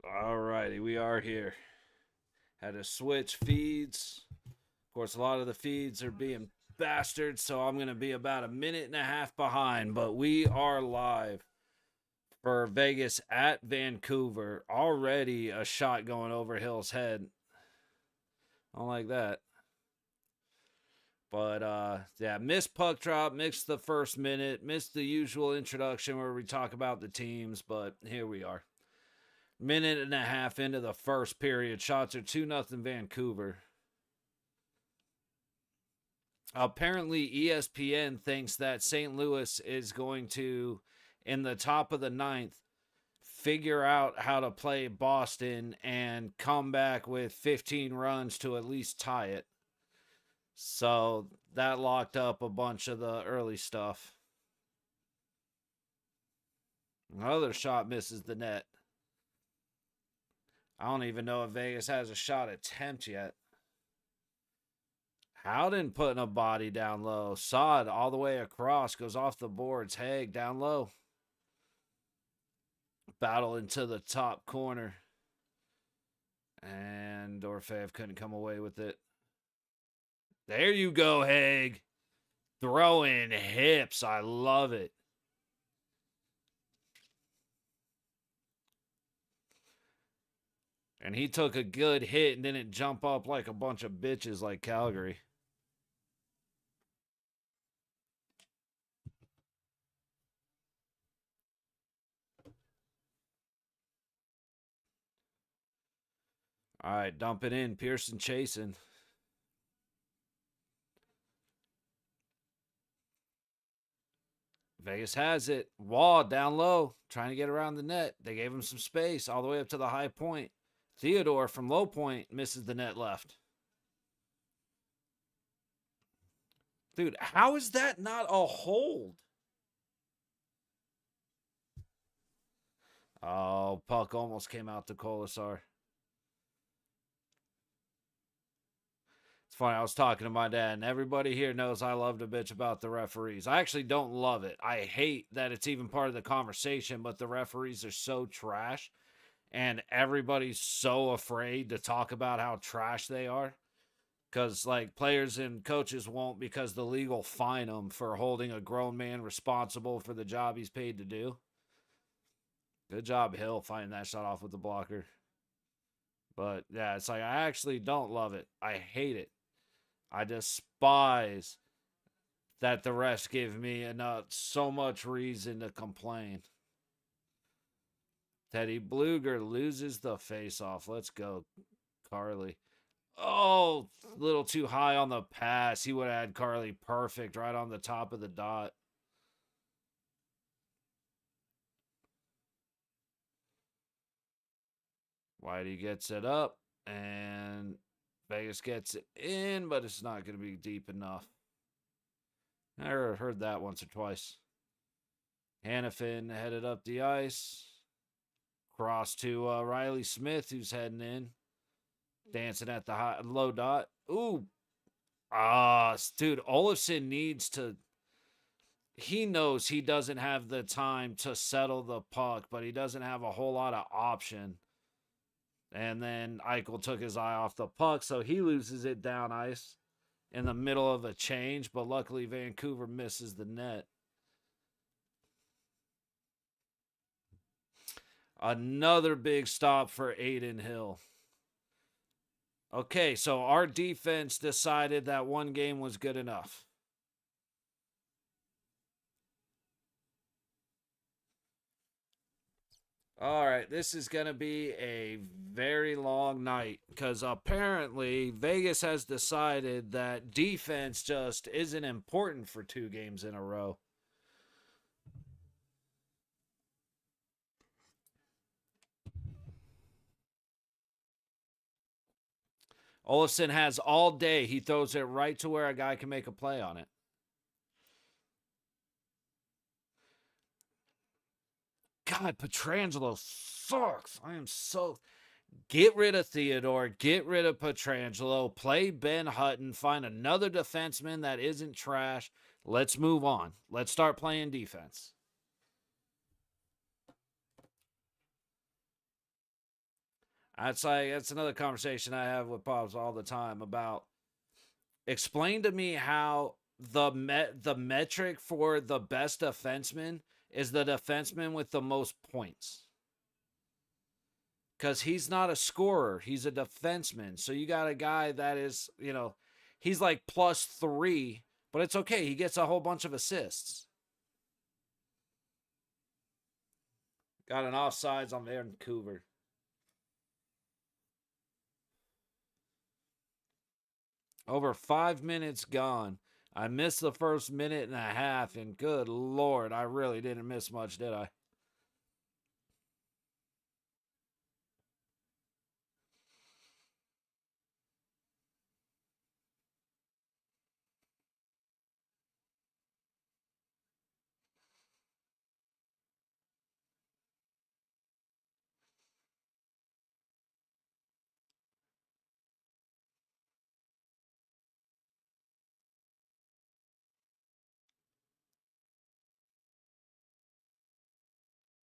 Alrighty, we are here. Had to switch feeds. Of course, a lot of the feeds are being bastards, so I'm going to be about a minute and a half behind. But we are live for Vegas at Vancouver. Already a shot going over Hill's head. I don't like that. But yeah, missed puck drop, missed the first minute, missed the usual introduction where we talk about the teams, but here we are. Minute and a half into the first period. Shots are 2-0 Vancouver. Apparently, ESPN thinks that St. Louis is going to, in the top of the ninth, figure out how to play Boston and come back with 15 runs to at least tie it. So that locked up a bunch of the early stuff. Another shot misses the net. I don't even know if Vegas has a shot attempt yet. Howden putting a body down low. Sod all the way across. Goes off the boards. Haig down low. Battle into the top corner. And Dorfeev couldn't come away with it. There you go, Haig. Throwing hips. I love it. And he took a good hit and didn't jump up like a bunch of bitches like Calgary. All right, dump it in. Pearson chasing. Vegas has it. Wall down low, trying to get around the net. They gave him some space all the way up to the high point. Theodore from low point misses the net left. Dude, how is that not a hold? Oh, puck almost came out to Kolasar. It's funny, I was talking to my dad, and everybody here knows I love to bitch about the referees. I actually don't love it. I hate that it's even part of the conversation, but the referees are so trash, and everybody's so afraid to talk about how trash they are. Because, like, players and coaches won't because the league will fine them for holding a grown man responsible for the job he's paid to do. Good job, Hill, fighting that shot off with the blocker. But, yeah, it's like, I actually don't love it. I hate it. I despise that the refs give me enough so much reason to complain. Teddy Bluger loses the face-off. Let's go, Carly. Oh, a little too high on the pass. He would have had Carly perfect right on the top of the dot. Whitey gets it up, and Vegas gets it in, but it's not going to be deep enough. I heard that once or twice. Hannafin headed up the ice. Cross to Riley Smith, who's heading in. Dancing at the low dot. Ooh. Dude, Olofsson needs to. He knows he doesn't have the time to settle the puck, but he doesn't have a whole lot of option. And then Eichel took his eye off the puck, so he loses it down ice in the middle of a change, but luckily Vancouver misses the net. Another big stop for Aiden Hill. Okay, so our defense decided that one game was good enough. All right, this is going to be a very long night because apparently Vegas has decided that defense just isn't important for 2 games in a row. Olofsson has all day. He throws it right to where a guy can make a play on it. God, Petrangelo sucks. I am so. Get rid of Theodore. Get rid of Petrangelo. Play Ben Hutton. Find another defenseman that isn't trash. Let's move on. Let's start playing defense. That's another conversation I have with Pops all the time about explain to me how the metric for the best defenseman is the defenseman with the most points. Because he's not a scorer, he's a defenseman. So you got a guy that is, he's like +3, but it's okay. He gets a whole bunch of assists. Got an offsides on Vancouver. Over 5 minutes gone. I missed the first minute and a half, and good Lord, I really didn't miss much, did I?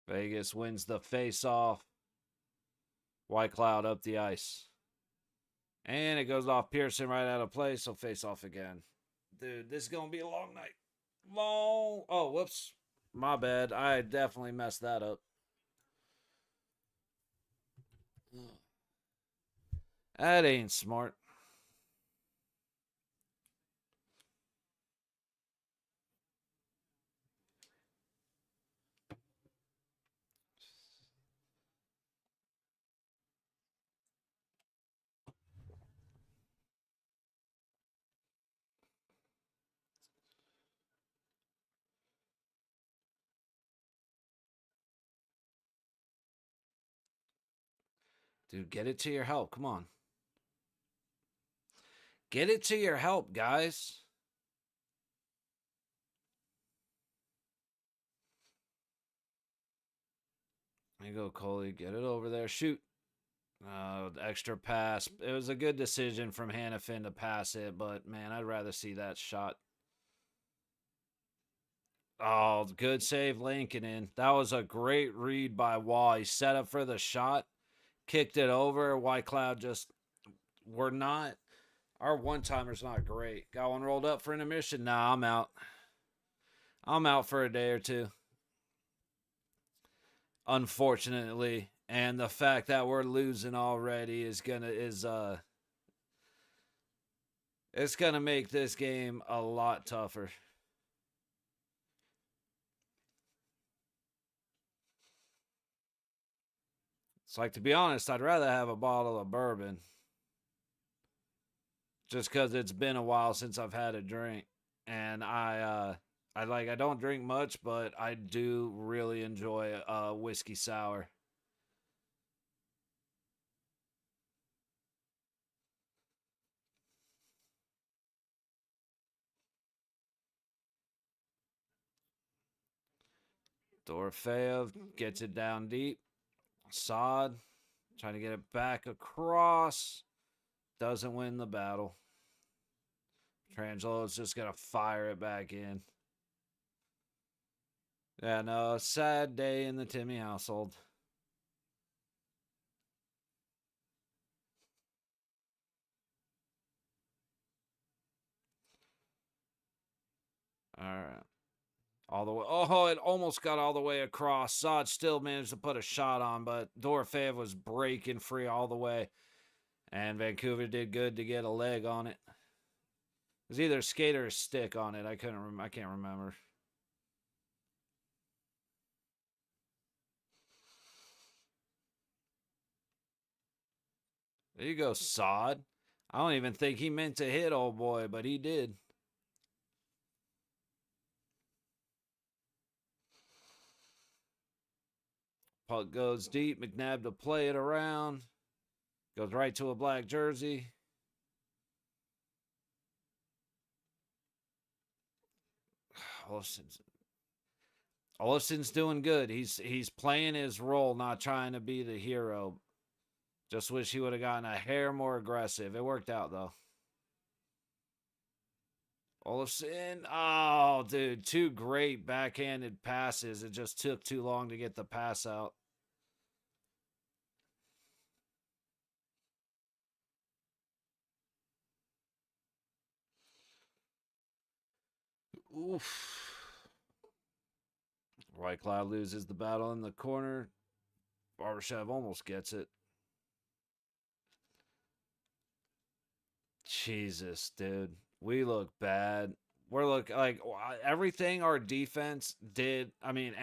Vegas wins the face-off. White Cloud up the ice. And it goes off Pearson right out of play, so face-off again. Dude, this is going to be a long night. Long. Oh, whoops. My bad. I definitely messed that up. That ain't smart. Dude, get it to your help. Come on. Get it to your help, guys. There you go, Coley. Get it over there. Shoot. Extra pass. It was a good decision from Hannafin to pass it, but man, I'd rather see that shot. Oh, good save, Lankinen. That was a great read by Waugh. He set up for the shot, kicked it over. White Cloud just, we're not, our one-timer's not great. Got one rolled up for intermission. Nah, I'm out. I'm out for a day or two. Unfortunately. And the fact that we're losing already it's gonna make this game a lot tougher. It's like, to be honest, I'd rather have a bottle of bourbon. Just because it's been a while since I've had a drink. And I don't drink much, but I do really enjoy whiskey sour. Dorofeev gets it down deep. Saad trying to get it back across. Doesn't win the battle. Trangelo's just going to fire it back in. Yeah, no, sad day in the Timmy household. All right. All the way. Oh, it almost got all the way across. Saad still managed to put a shot on, but Dorofeev was breaking free all the way. And Vancouver did good to get a leg on it. It was either skate or stick on it. I can't remember. There you go, Saad. I don't even think he meant to hit old boy, but he did. Puck goes deep. McNabb to play it around. Goes right to a black jersey. Olofsson's doing good. He's playing his role, not trying to be the hero. Just wish he would have gotten a hair more aggressive. It worked out, though. Olofsson. Oh, dude. 2 great backhanded passes. It just took too long to get the pass out. Oof. White Cloud loses the battle in the corner. Barbashev almost gets it. Jesus, dude. We look bad. We're like everything our defense did. I mean,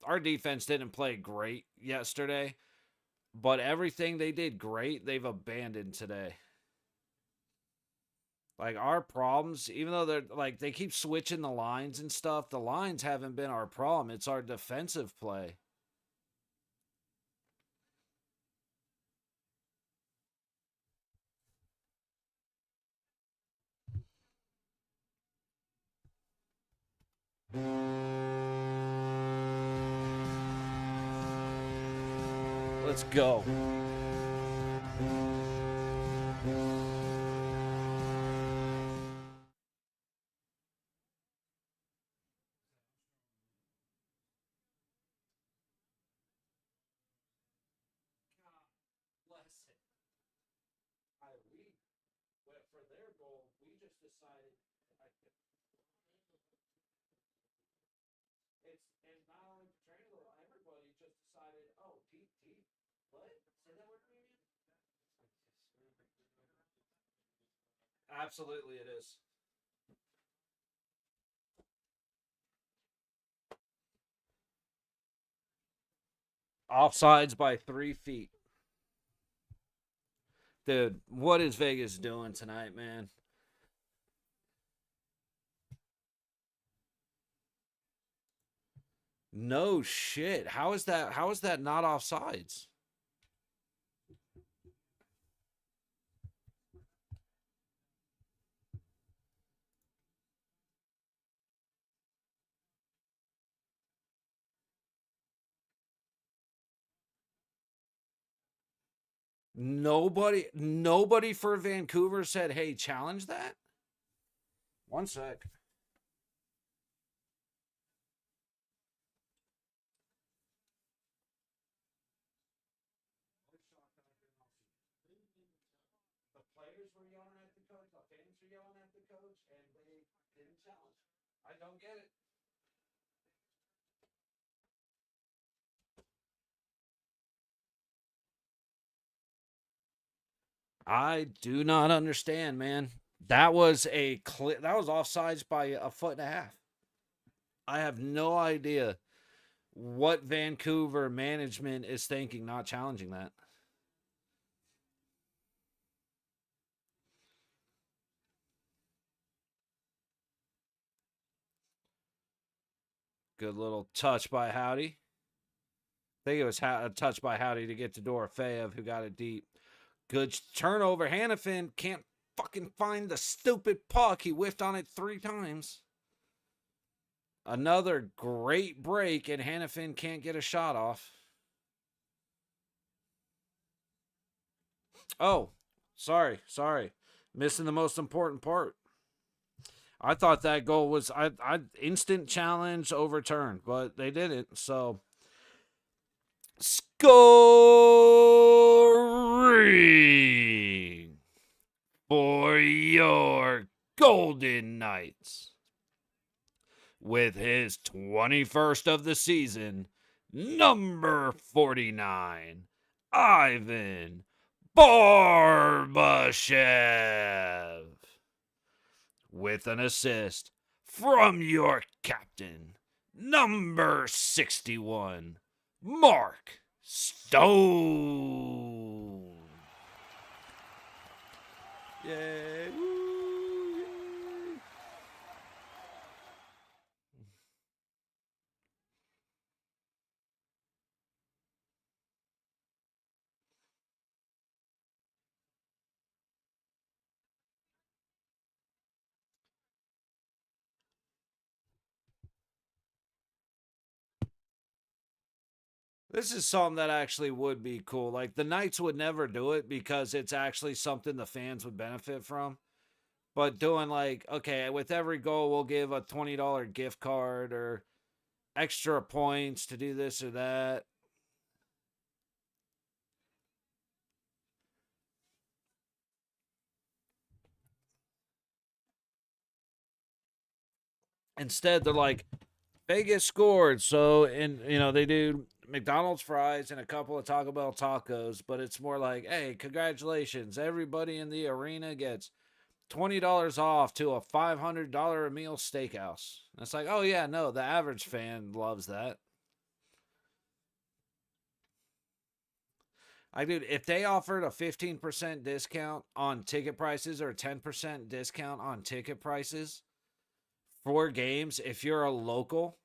our defense didn't play great yesterday, but everything they did great, they've abandoned today. Like our problems, even though they're like they keep switching the lines and stuff, the lines haven't been our problem. It's our defensive play. Let's go. For their goal, we just decided it's not only Petrangelo, everybody just decided, oh, deep. What? Say that word to me again? Absolutely, it is. Offsides by 3 feet. Dude, what is Vegas doing tonight, man? No shit. How is that? How is that not offsides? Nobody for Vancouver said, "Hey, challenge that." One sec. The players were yelling at the coach, the fans were yelling at the coach, and they didn't challenge. I don't get it. I do not understand, man. That was that was offsides by a foot and a half. I have no idea what Vancouver management is thinking not challenging that. Good little touch by Howdy. I think it was a touch by Howdy to get to Dorofeyev, who got it deep. Good turnover. Hannafin can't fucking find the stupid puck. He whiffed on it 3 times. Another great break, and Hannafin can't get a shot off. Oh, sorry. Missing the most important part. I thought that goal was I instant challenge overturned, but they didn't. So scoring for your Golden Knights with his 21st of the season, number 49, Ivan Barbashev, with an assist from your captain, number 61, Mark Stone. Yay. Woo, yay. This is something that actually would be cool. Like the Knights would never do it because it's actually something the fans would benefit from. But doing like, okay, with every goal, we'll give a $20 gift card or extra points to do this or that. Instead, they're like, Vegas scored. So, and, they do McDonald's fries and a couple of Taco Bell tacos, but it's more like, hey, congratulations. Everybody in the arena gets $20 off to a $500 a meal steakhouse. And it's like, oh, yeah, no, the average fan loves that. Dude, if they offered a 15% discount on ticket prices or a 10% discount on ticket prices for games, if you're a local,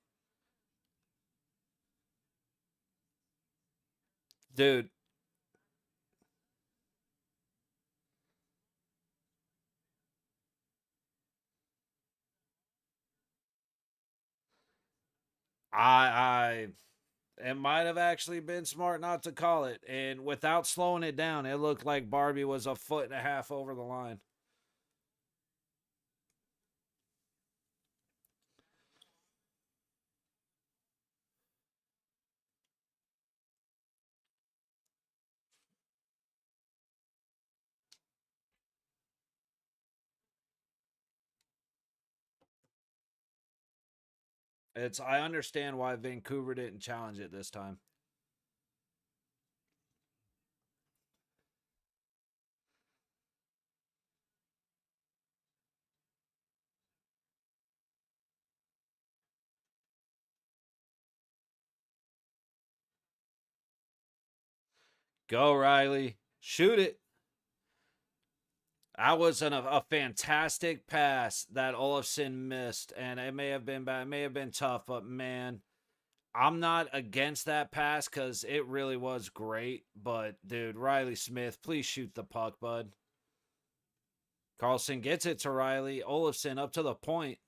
dude, I it might have actually been smart not to call it. And without slowing it down, it looked like Barbie was a foot and a half over the line. I understand why Vancouver didn't challenge it this time. Go, Riley. Shoot it. That was a fantastic pass that Olafson missed, and it may have been bad, it may have been tough, but man, I'm not against that pass because it really was great. But dude, Riley Smith, please shoot the puck, bud. Carlson gets it to Riley. Olafson up to the point.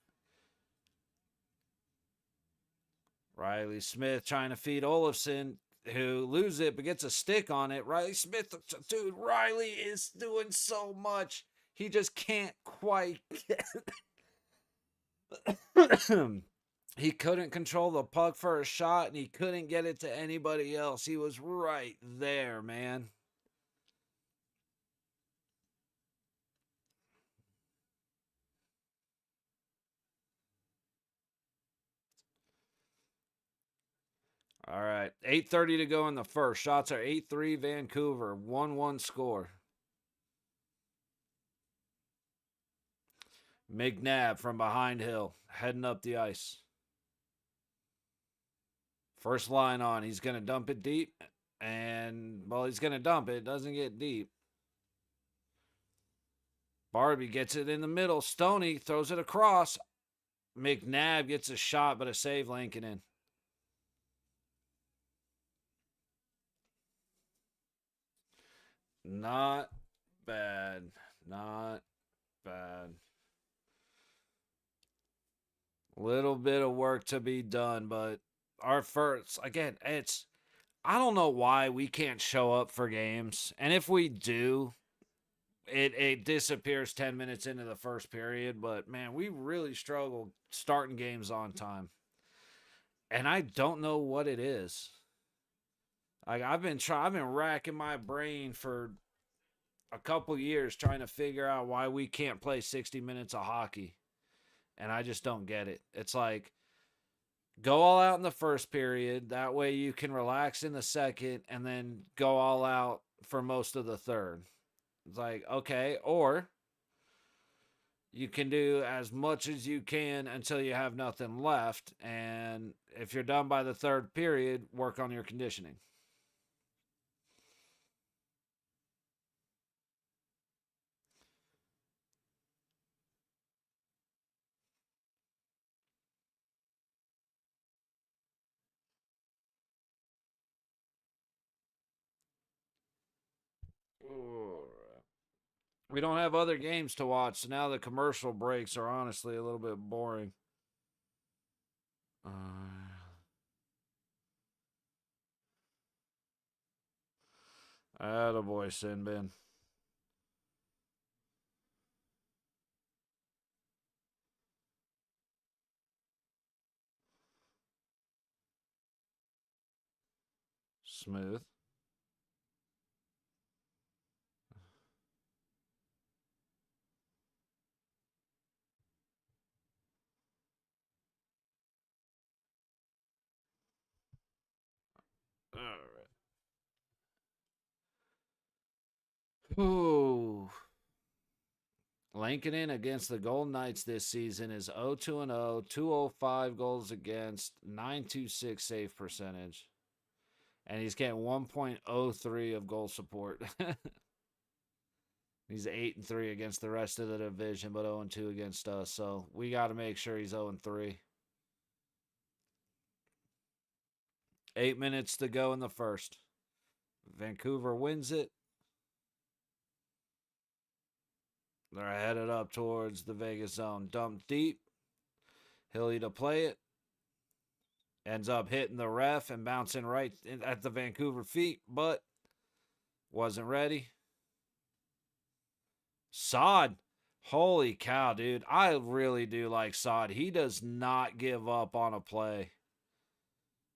Riley Smith trying to feed Olafson, who loses it but gets a stick on it. Riley Smith, dude, Riley is doing so much. He just can't quite get. He couldn't control the puck for a shot, and he couldn't get it to anybody else. He was right there, man. All right, 8:30 to go in the first. Shots are 8-3 Vancouver, 1-1 score. McNabb from behind Hill, heading up the ice. First line on. He's going to dump it deep. And, well, he's going to dump it. It doesn't get deep. Barbie gets it in the middle. Stoney throws it across. McNabb gets a shot, but a save Lankinen. Not bad. Not bad. Little bit of work to be done, but our first, again, I don't know why we can't show up for games. And if we do, it disappears 10 minutes into the first period. But man, we really struggle starting games on time. And I don't know what it is. Like I've been racking my brain for a couple years trying to figure out why we can't play 60 minutes of hockey. And I just don't get it. It's like go all out in the first period. That way you can relax in the second and then go all out for most of the third. It's like, okay, or you can do as much as you can until you have nothing left. And if you're done by the third period, work on your conditioning. We don't have other games to watch, so now the commercial breaks are honestly a little bit boring. Attaboy, Sinbin. Smooth. right. Ooh. Lankinen against the Golden Knights this season is 0-2-0, 205 goals against, 926 save percentage. And he's getting 1.03 of goal support. He's 8-3 against the rest of the division, but 0-2 against us. So we got to make sure he's 0-3. 8 minutes to go in the first. Vancouver wins it. They're headed up towards the Vegas zone. Dumped deep. Hilly to play it. Ends up hitting the ref and bouncing right at the Vancouver feet, but wasn't ready. Saad. Holy cow, dude. I really do like Saad. He does not give up on a play.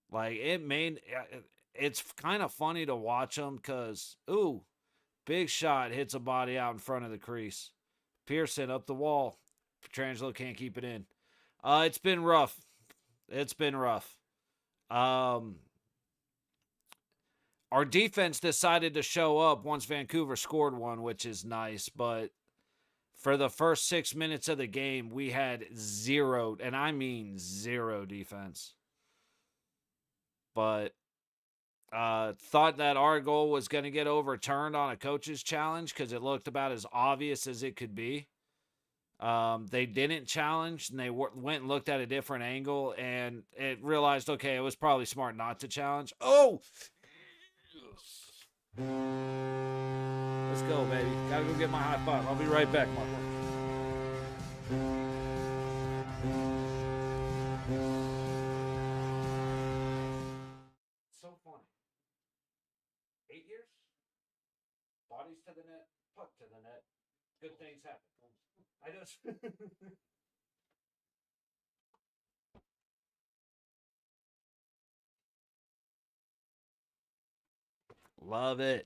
Like, it's kind of funny to watch him because, ooh, big shot hits a body out in front of the crease. Pearson up the wall. Petrangelo can't keep it in. It's been rough. It's been rough. Our defense decided to show up once Vancouver scored one, which is nice. But for the first 6 minutes of the game, we had zero, and I mean zero defense. But thought that our goal was going to get overturned on a coach's challenge because it looked about as obvious as it could be. They didn't challenge, and they went and looked at a different angle, and it realized, okay, it was probably smart not to challenge. Oh! Let's go, baby. Gotta go get my high five. I'll be right back, Marco. So funny. 8 years? Bodies to the net, puck to the net. Good things happen. I just... Love it.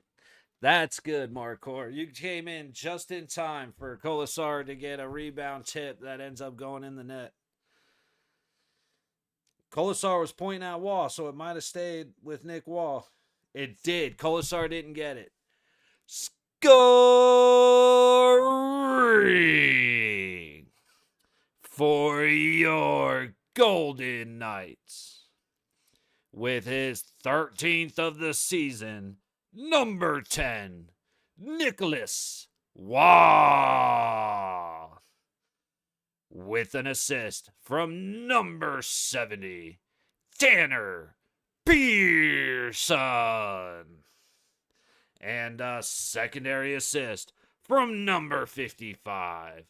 That's good, Marcor. You came in just in time for Colasar to get a rebound tip that ends up going in the net. Colasar was pointing at Wall, so it might have stayed with Nick Wall. It did. Colasar didn't get it. Scoring for your Golden Knights. With his 13th of the season, number 10, Nicholas Waugh. With an assist from number 70, Tanner Pearson. And a secondary assist from number 55,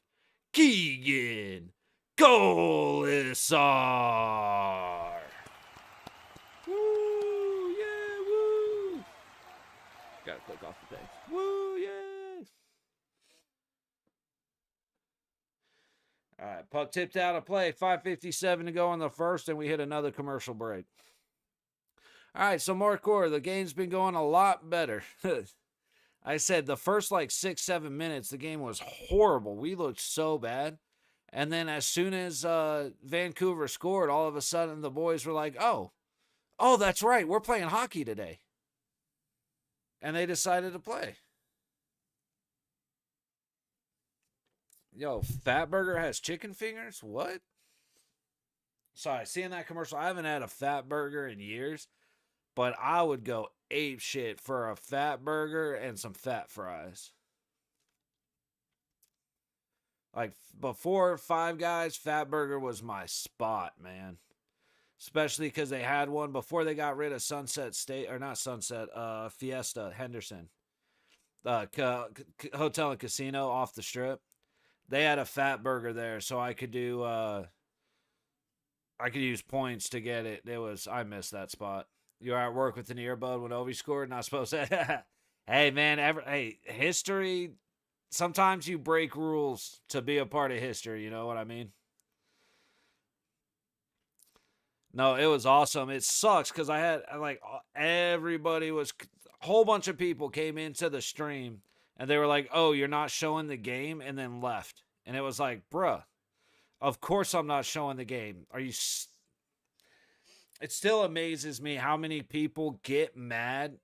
Keegan Colasar. Woo, yeah, woo. Gotta click off the page. Woo, yeah. All right, puck tipped out of play. 5:57 to go in the first, and we hit another commercial break. All right, so Marcor, the game's been going a lot better. I said the first 6-7 minutes, the game was horrible. We looked so bad. And then as soon as Vancouver scored, all of a sudden the boys were like, oh, that's right. We're playing hockey today. And they decided to play. Yo, Fatburger has chicken fingers? What? Sorry, seeing that commercial, I haven't had a Fatburger in years. But I would go ape shit for a fat burger and some fat fries. Like before Five Guys, Fat Burger was my spot, man. Especially because they had one before they got rid of Sunset State, or not Sunset, Fiesta, Henderson. Hotel and Casino off the strip. They had a Fat Burger there, so I could do, I could use points to get it. I missed that spot. You were at work with an earbud when Ovi scored? Not supposed to. Hey, man. History. Sometimes you break rules to be a part of history. You know what I mean? No, it was awesome. It sucks because I had everybody was. A whole bunch of people came into the stream and they were like, "Oh, you're not showing the game," and then left. And it was like, bruh, of course I'm not showing the game. Are you? it still amazes me how many people get mad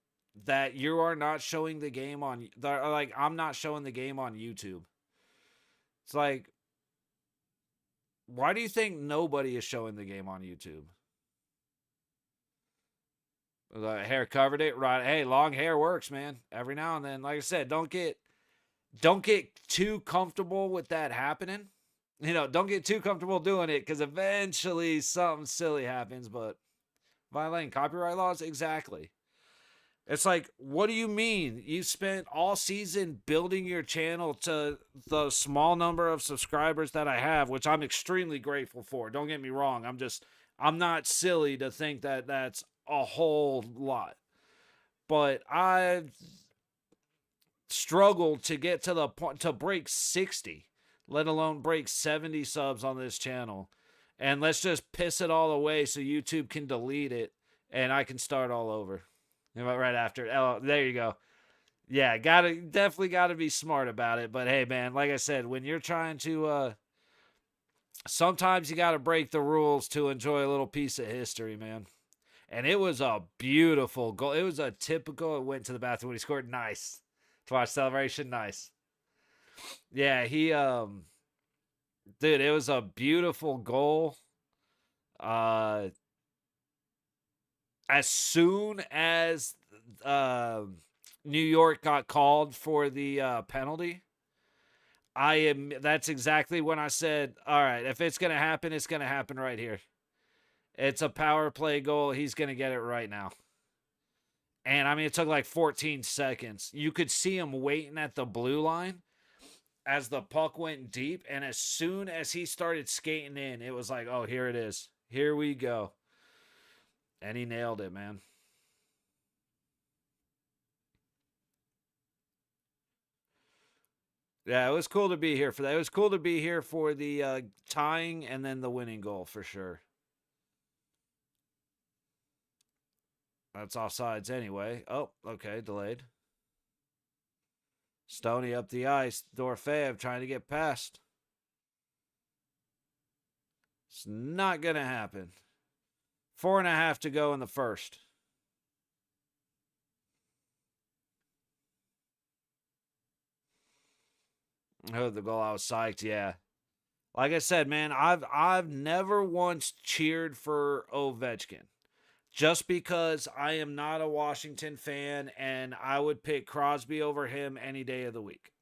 that you are not showing the game on, like, I'm not showing the game on YouTube. It's like, why do you think nobody is showing the game on YouTube? The hair covered it, right? Hey, long hair works, man. Every now and then, like I said, don't get too comfortable with that happening. Don't get too comfortable doing it because eventually something silly happens. But violating copyright laws, exactly. It's like, what do you mean? You spent all season building your channel to the small number of subscribers that I have, which I'm extremely grateful for. Don't get me wrong. I'm not silly to think that that's a whole lot. But I've struggled to get to the point to break 60, let alone break 70 subs on this channel. And let's just piss it all away so YouTube can delete it and I can start all over. Right after. Oh, there you go. Yeah, definitely gotta be smart about it. But hey, man, like I said, when you're trying to, sometimes you gotta break the rules to enjoy a little piece of history, man. And it was a beautiful goal. It was a typical. It went to the bathroom when he scored. Nice. To watch celebration. Nice. Yeah, dude, it was a beautiful goal. As soon as New York got called for the penalty, that's exactly when I said, all right, if it's going to happen, it's going to happen right here. It's a power play goal. He's going to get it right now. And I mean, it took like 14 seconds. You could see him waiting at the blue line as the puck went deep. And as soon as he started skating in, it was like, oh, here it is. Here we go. And he nailed it, man. Yeah, it was cool to be here for that. It was cool to be here for the tying and then the winning goal for sure. That's offsides anyway. Oh, okay, delayed. Stoney up the ice. Dorofeyev trying to get past. It's not going to happen. 4.5 to go in the first. Oh, the goal! I was psyched. Yeah, like I said, man, I've never once cheered for Ovechkin, just because I am not a Washington fan, and I would pick Crosby over him any day of the week.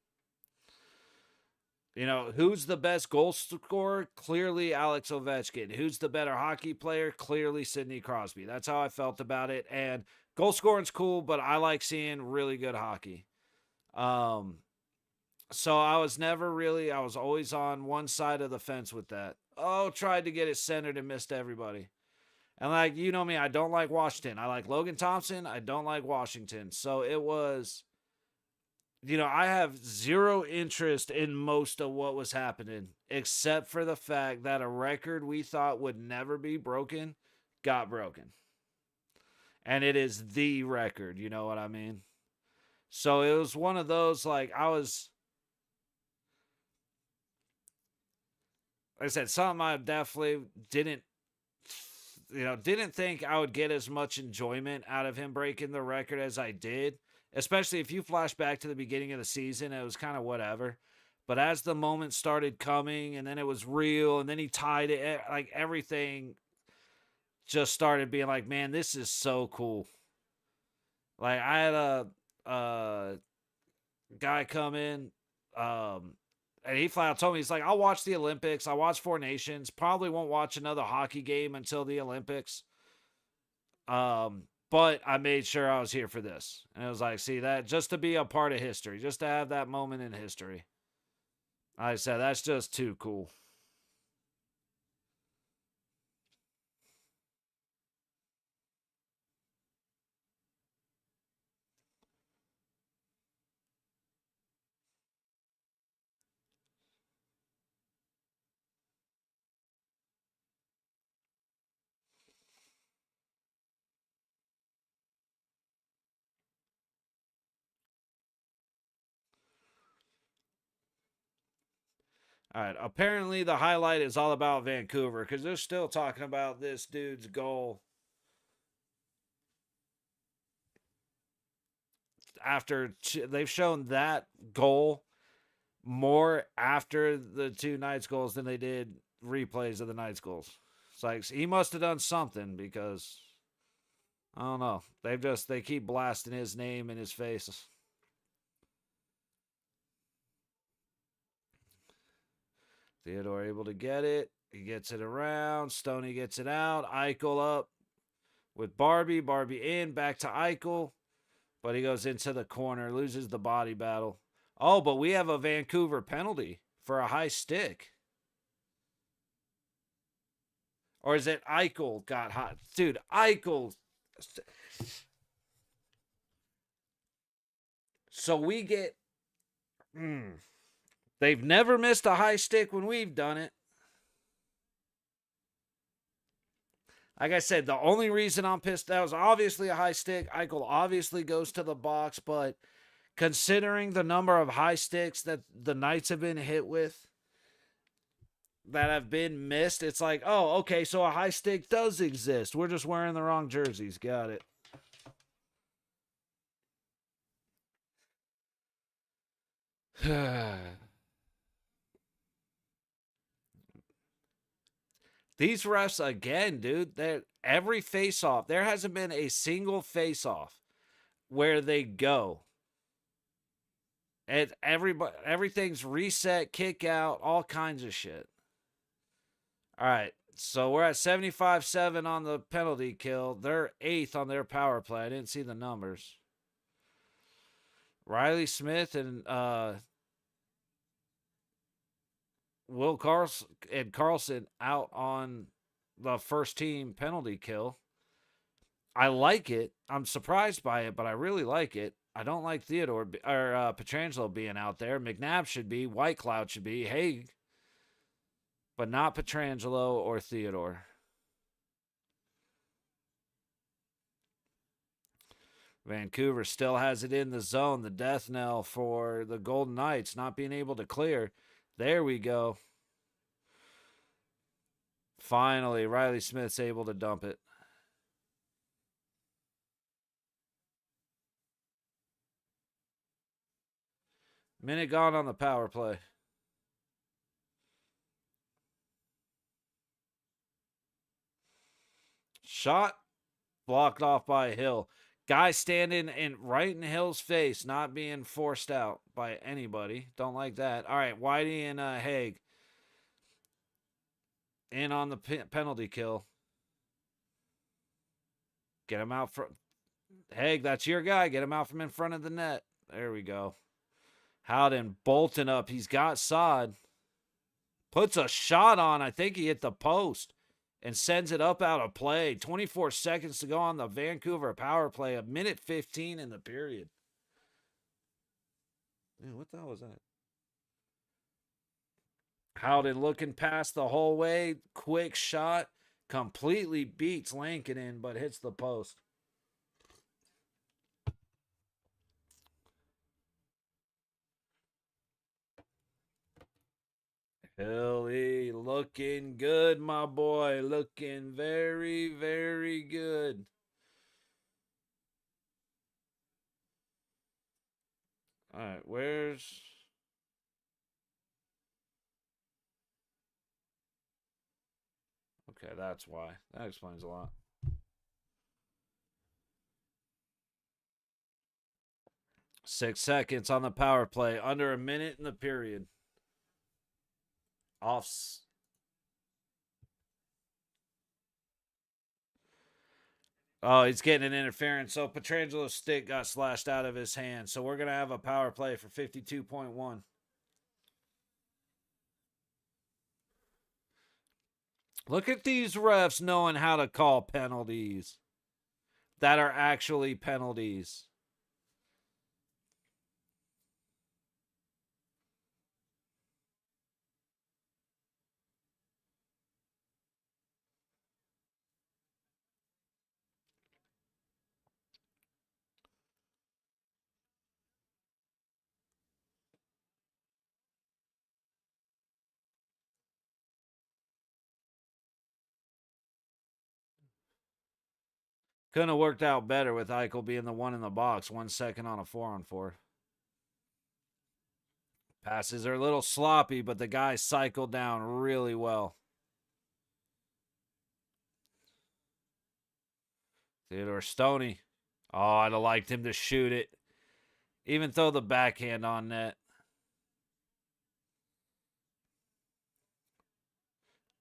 Who's the best goal scorer? Clearly Alex Ovechkin. Who's the better hockey player? Clearly Sidney Crosby. That's how I felt about it. And goal scoring's cool, but I like seeing really good hockey. So I was always on one side of the fence with that. Oh, tried to get it centered and missed everybody. And like, you know me, I don't like Washington. I like Logan Thompson. I don't like Washington. So it was, I have zero interest in most of what was happening, except for the fact that a record we thought would never be broken got broken. And it is the record, you know what I mean? So it was one of those, like I said, something I definitely didn't think I would get as much enjoyment out of him breaking the record as I did. Especially if you flash back to the beginning of the season, it was kind of whatever. But as the moment started coming and then it was real and then he tied it, like everything just started being like, man, this is so cool. Like I had a guy come in, and he flat out told me, he's like, I'll watch the Olympics. I watch Four Nations. Probably won't watch another hockey game until the Olympics. But I made sure I was here for this. And it was like, see that, just to be a part of history, just to have that moment in history. I said, that's just too cool. All right. Apparently, the highlight is all about Vancouver because they're still talking about this dude's goal after they've shown that goal more after the two Knights goals than they did replays of the Knights goals. It's like he must have done something because I don't know. They keep blasting his name in his face. Theodore able to get it. He gets it around. Stoney gets it out. Eichel up with Barbie. Barbie in. Back to Eichel. But he goes into the corner. Loses the body battle. Oh, but we have a Vancouver penalty for a high stick. Or is it Eichel got hot? Dude, Eichel. So we get. They've never missed a high stick when we've done it. Like I said, the only reason I'm pissed, that was obviously a high stick. Eichel obviously goes to the box, but considering the number of high sticks that the Knights have been hit with that have been missed, it's like, oh, okay, so a high stick does exist. We're just wearing the wrong jerseys. Got it. These refs, again, dude, every face-off, there hasn't been a single face-off where they go. And everything's reset, kick out, all kinds of shit. All right, so we're at 75-7 on the penalty kill. They're 8th on their power play. I didn't see the numbers. Riley Smith and Will Carlson out on the first team penalty kill. I like it. I'm surprised by it, but I really like it. I don't like Theodore or Pietrangelo being out there. McNabb should be. Whitecloud should be. Haig. But not Pietrangelo or Theodore. Vancouver still has it in the zone. The death knell for the Golden Knights not being able to clear. There we go. Finally, Riley Smith's able to dump it. Minute gone on the power play. Shot blocked off by Hill. Guy standing right in Hill's face, not being forced out by anybody. Don't like that. All right, Whitey and Haig in on the penalty kill. Get him out from Haig. That's your guy. Get him out from in front of the net. There we go. Howden bolting up. He's got Sod. Puts a shot on. I think he hit the post and sends it up out of play. 24 seconds to go on the Vancouver power play. A minute 15 in the period. Man, what the hell was that? Howden looking past the whole way. Quick shot. Completely beats Lankinen, but hits the post. Hilly looking good, my boy. Looking very, very good. All right, where's... Okay, that's why. That explains a lot. Six seconds on the power play. Under a minute in the period. Offs. Oh, he's getting an interference. So Pietrangelo's stick got slashed out of his hand. So we're going to have a power play for 52.1. Look at these refs knowing how to call penalties that are actually penalties. Couldn't have worked out better with Eichel being the one in the box, 1 second on a 4-on-4. Passes are a little sloppy, but the guy cycled down really well. Theodore Stoney. Oh, I'd have liked him to shoot it. Even throw the backhand on net.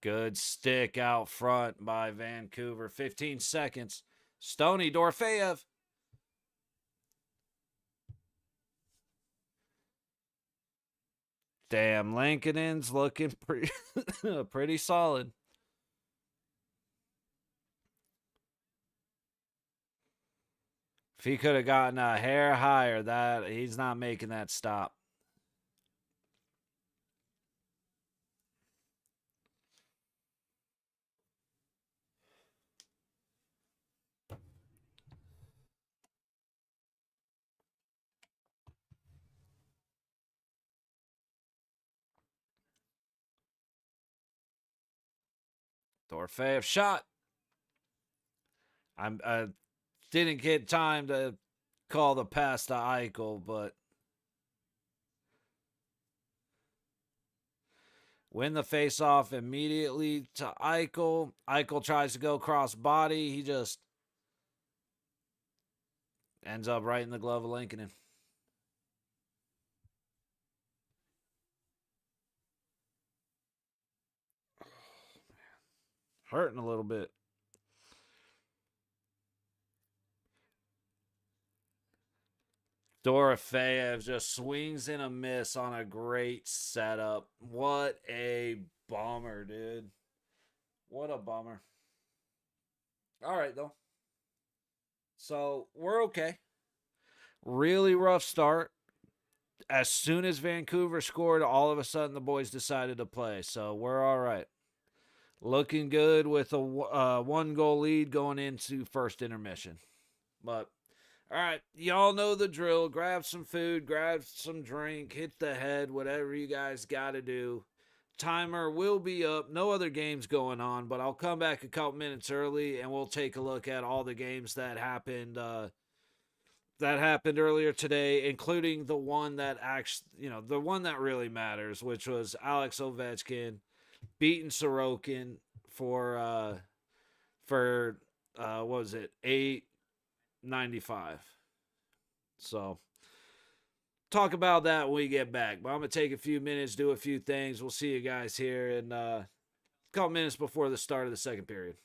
Good stick out front by Vancouver. 15 seconds. Stoney, Dorofeyev. Damn, Lankinen's looking pretty solid. If he could have gotten a hair higher, that he's not making that stop. Dorofeyev shot. I didn't get time to call the pass to Eichel, but win the face-off immediately to Eichel. Eichel tries to go cross body. He just ends up right in the glove of Lankinen. Hurting a little bit. Dorofeyev just swings and a miss on a great setup. What a bummer, dude. What a bummer. All right, though. So we're okay. Really rough start. As soon as Vancouver scored, all of a sudden the boys decided to play. So we're all right. Looking good with a 1-goal lead going into first intermission. But all right, y'all know the drill. Grab some food, grab some drink, hit the head, whatever you guys got to do. Timer will be up. No other games going on, but I'll come back a couple minutes early and we'll take a look at all the games that happened earlier today, including the one that the one that really matters, which was Alex Ovechkin beating Sorokin for what was it, 8.95. So talk about that when we get back. But I'm gonna take a few minutes, do a few things. We'll see you guys here in a couple minutes before the start of the second period.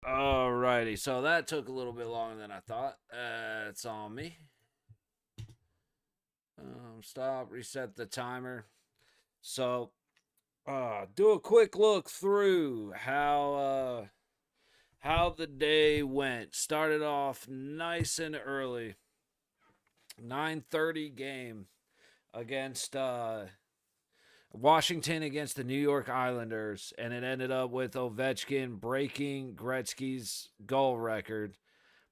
Alrighty, so that took a little bit longer than I thought. It's on me. Stop, reset the timer. So, do a quick look through how the day went. Started off nice and early. 9:30 game against Washington against the New York Islanders, and it ended up with Ovechkin breaking Gretzky's goal record.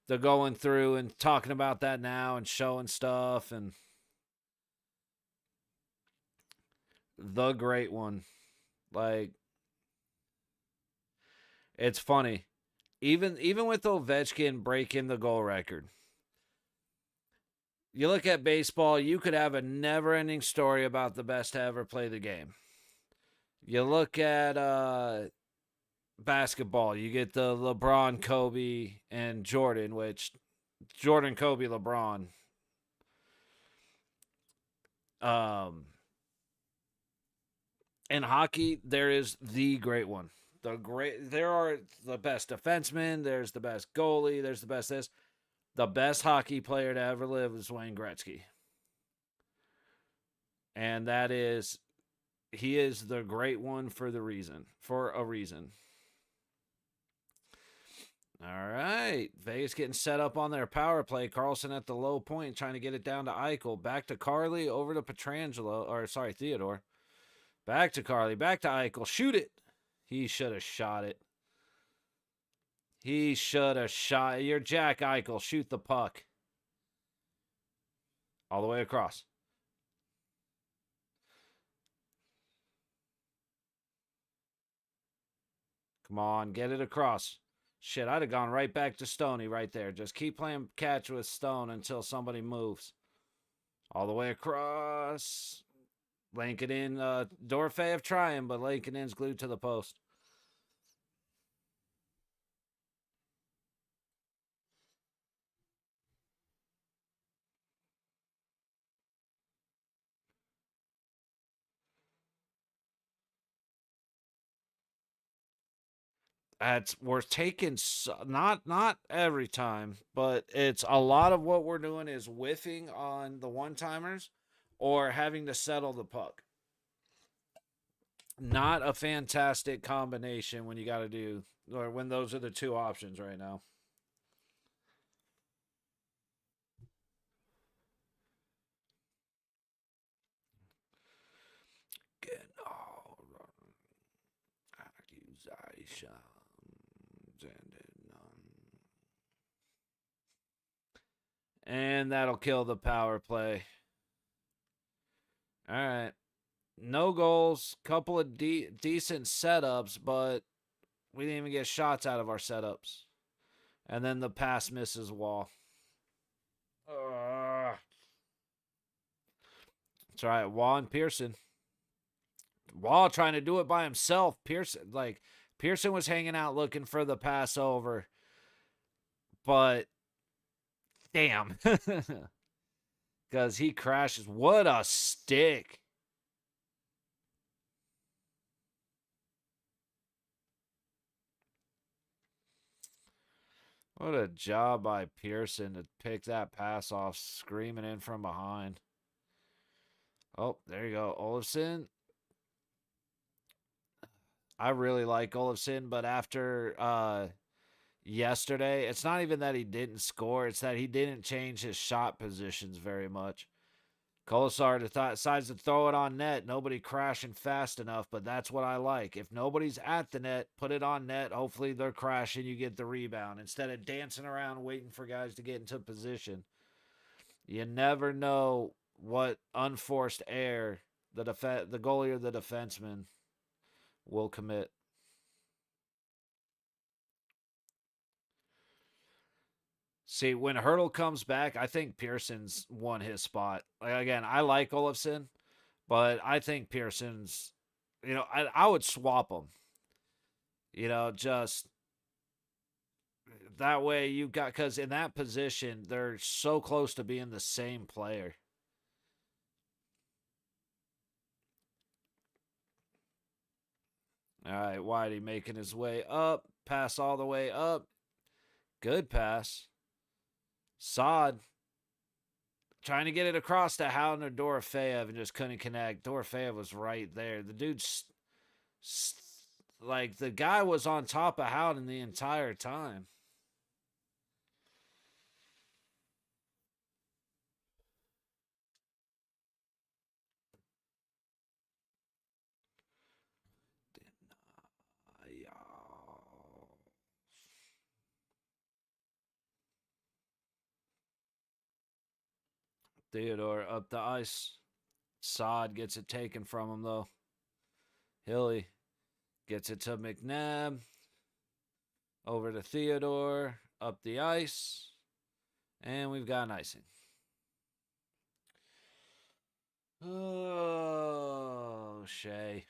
They're going through and talking about that now and showing stuff, and the great one. Like, it's funny. Even with Ovechkin breaking the goal record, you look at baseball, you could have a never-ending story about the best to ever play the game. You look at basketball, you get the LeBron, Kobe, and Jordan, which Jordan, Kobe, LeBron. In hockey, there is the great one. There are the best defensemen, there's the best goalie, there's the best this. The best hockey player to ever live is Wayne Gretzky. And he is the great one for a reason. All right. Vegas getting set up on their power play. Carlson at the low point trying to get it down to Eichel. Back to Carly, over to Theodore. Back to Carly, back to Eichel. Shoot it. He should have shot it. You're Jack Eichel. Shoot the puck. All the way across. Come on, get it across. Shit, I'd have gone right back to Stoney right there. Just keep playing catch with Stone until somebody moves. All the way across. Lankinen, Dorfeyev trying, but Lankinen's glued to the post. We're taking not every time, but it's a lot of what we're doing is whiffing on the one timers or having to settle the puck. Not a fantastic combination when you got to do, or when those are the two options right now. And that'll kill the power play. All right. No goals, couple of decent setups, but we didn't even get shots out of our setups. And then the pass misses Wall. It's all right. Wall and Pearson. Wall trying to do it by himself. Pearson was hanging out looking for the pass over. But damn. Because he crashes. What a stick. What a job by Pearson to pick that pass off, screaming in from behind. Oh, there you go. Olofsson. I really like Olofsson, but after yesterday, it's not even that he didn't score, it's that he didn't change his shot positions very much. Kolesar decides to throw it on net. Nobody crashing fast enough, but that's what I like. If nobody's at the net, put it on net. Hopefully they're crashing. You get the rebound instead of dancing around waiting for guys to get into position. You never know what unforced error the goalie or the defenseman will commit. See, when Hurdle comes back, I think Pearson's won his spot. Again, I like Olofsson, but I think Pearson's, I would swap them. Just that way you got, because in that position, they're so close to being the same player. All right, Whitey making his way up. pass all the way up. Good pass. Saad trying to get it across to Howden or Dorofeyev and just couldn't connect. Dorofeyev was right there. The dude's like the guy was on top of Howden the entire time. Theodore up the ice. Saad gets it taken from him, though. Hilly gets it to McNabb. Over to Theodore. Up the ice. And we've got an icing. Oh, Shea.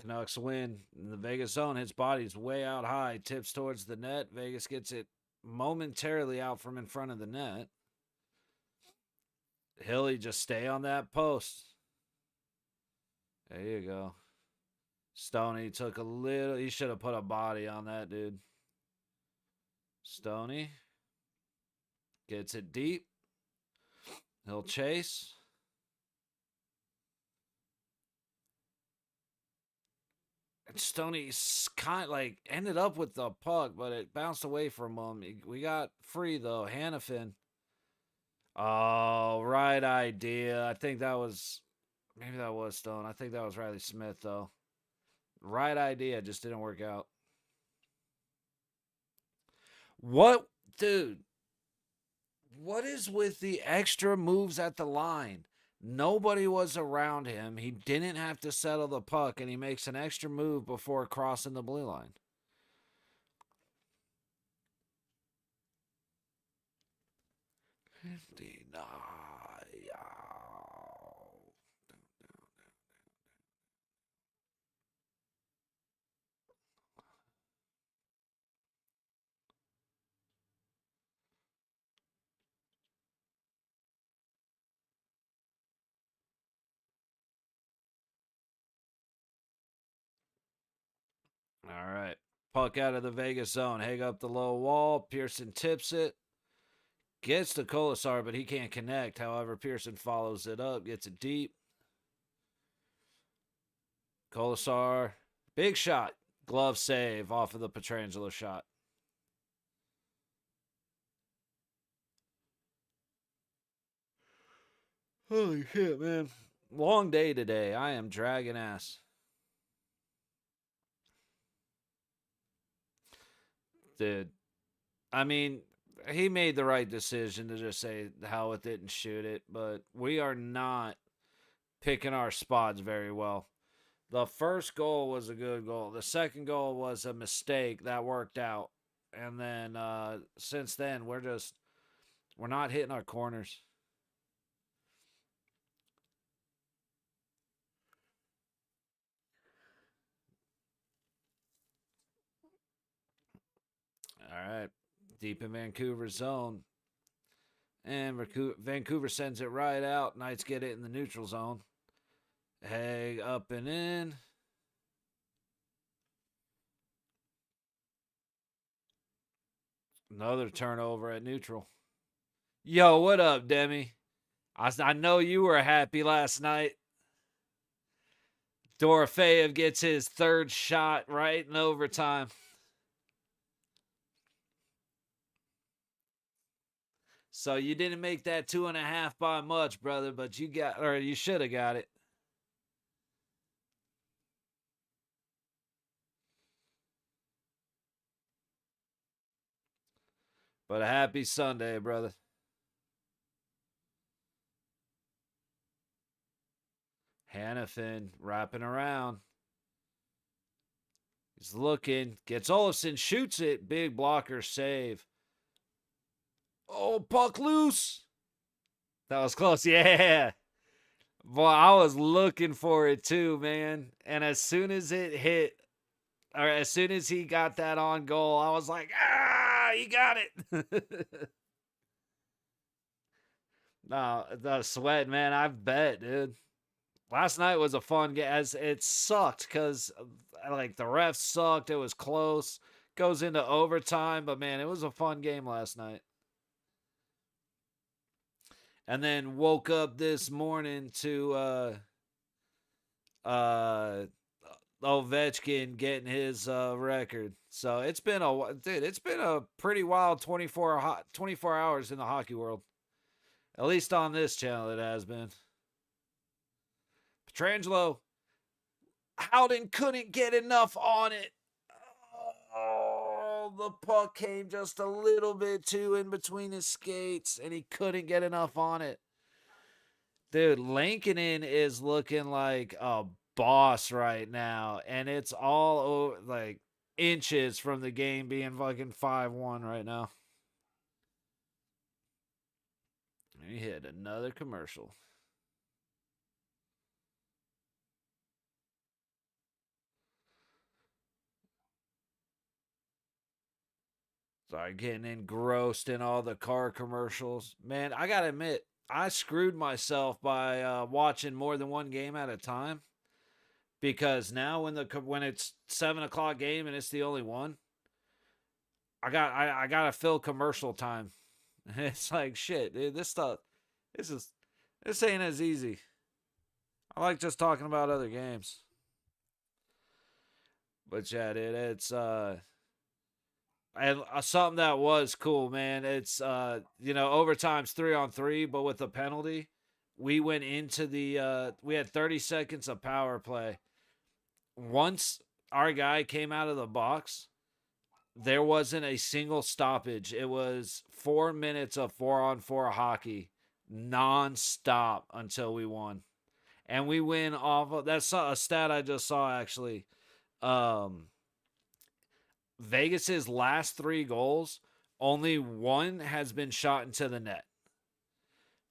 Canucks win. The Vegas zone hits bodies way out high, tips towards the net. Vegas gets it momentarily out from in front of the net. Hilly, just stay on that post. There you go. Stoney took a little. He should have put a body on that, dude. Stoney gets it deep. He'll chase. And Stoney's kind of like ended up with the puck, but it bounced away from him. We got free, though. Hannafin. Oh, right idea. I think that was. Maybe that was Stone. I think that was Riley Smith, though. Right idea. Just didn't work out. What? Dude. What is with the extra moves at the line? Nobody was around him. He didn't have to settle the puck, and he makes an extra move before crossing the blue line. All right. Puck out of the Vegas zone. Haig up the low wall. Pearson tips it. Gets to Kolasar, but he can't connect. However, Pearson follows it up. Gets it deep. Kolasar. Big shot. Glove save off of the Pietrangelo shot. Holy shit, man. Long day today. I am dragging ass. Dude. I mean, he made the right decision to just say hell with it and shoot it, but we are not picking our spots very well. The first goal was a good goal. The second goal was a mistake that worked out. And then since then, we're not hitting our corners. All right. Deep in Vancouver's zone. And Vancouver sends it right out. Knights get it in the neutral zone. Haig up and in. Another turnover at neutral. Yo, what up, Demi? I know you were happy last night. Dorofeyev gets his third shot right in overtime. So you didn't make that 2.5 by much, brother, but you should have got it. But a happy Sunday, brother. Hannafin wrapping around. He's looking. Gets Olofsson. Shoots it. Big blocker save. Oh, puck loose. That was close. Yeah. Boy, I was looking for it too, man. And as soon as it hit, or as soon as he got that on goal, I was like, ah, he got it. No, the sweat, man. I bet, dude. Last night was a fun game. As it sucked because like the refs sucked. It was close. Goes into overtime, but man, it was a fun game last night. And then woke up this morning to uh Ovechkin getting his record. So it's been it's been a pretty wild 24 hours in the hockey world. At least on this channel it has been. Petrangelo, Howden couldn't get enough on it. Oh, the puck came just a little bit too in between his skates, and he couldn't get enough on it. Dude, Lankinen is looking like a boss right now, and it's all over, like inches from the game being fucking 5-1 right now. He hit another commercial. Sorry, getting engrossed in all the car commercials. Man, I gotta admit, I screwed myself by watching more than one game at a time. Because now when it's 7 o'clock game and it's the only one, I gotta fill commercial time. It's like shit, dude. This is this ain't as easy. I like just talking about other games. But yeah, dude, it's and something that was cool, man. It's overtime's 3-on-3, but with a penalty, we went into the we had 30 seconds of power play. Once our guy came out of the box, there wasn't a single stoppage. It was 4 minutes of 4-on-4 hockey non-stop until we won. And we win off of that's a stat I just saw actually. Um Vegas's last 3 goals, only one has been shot into the net.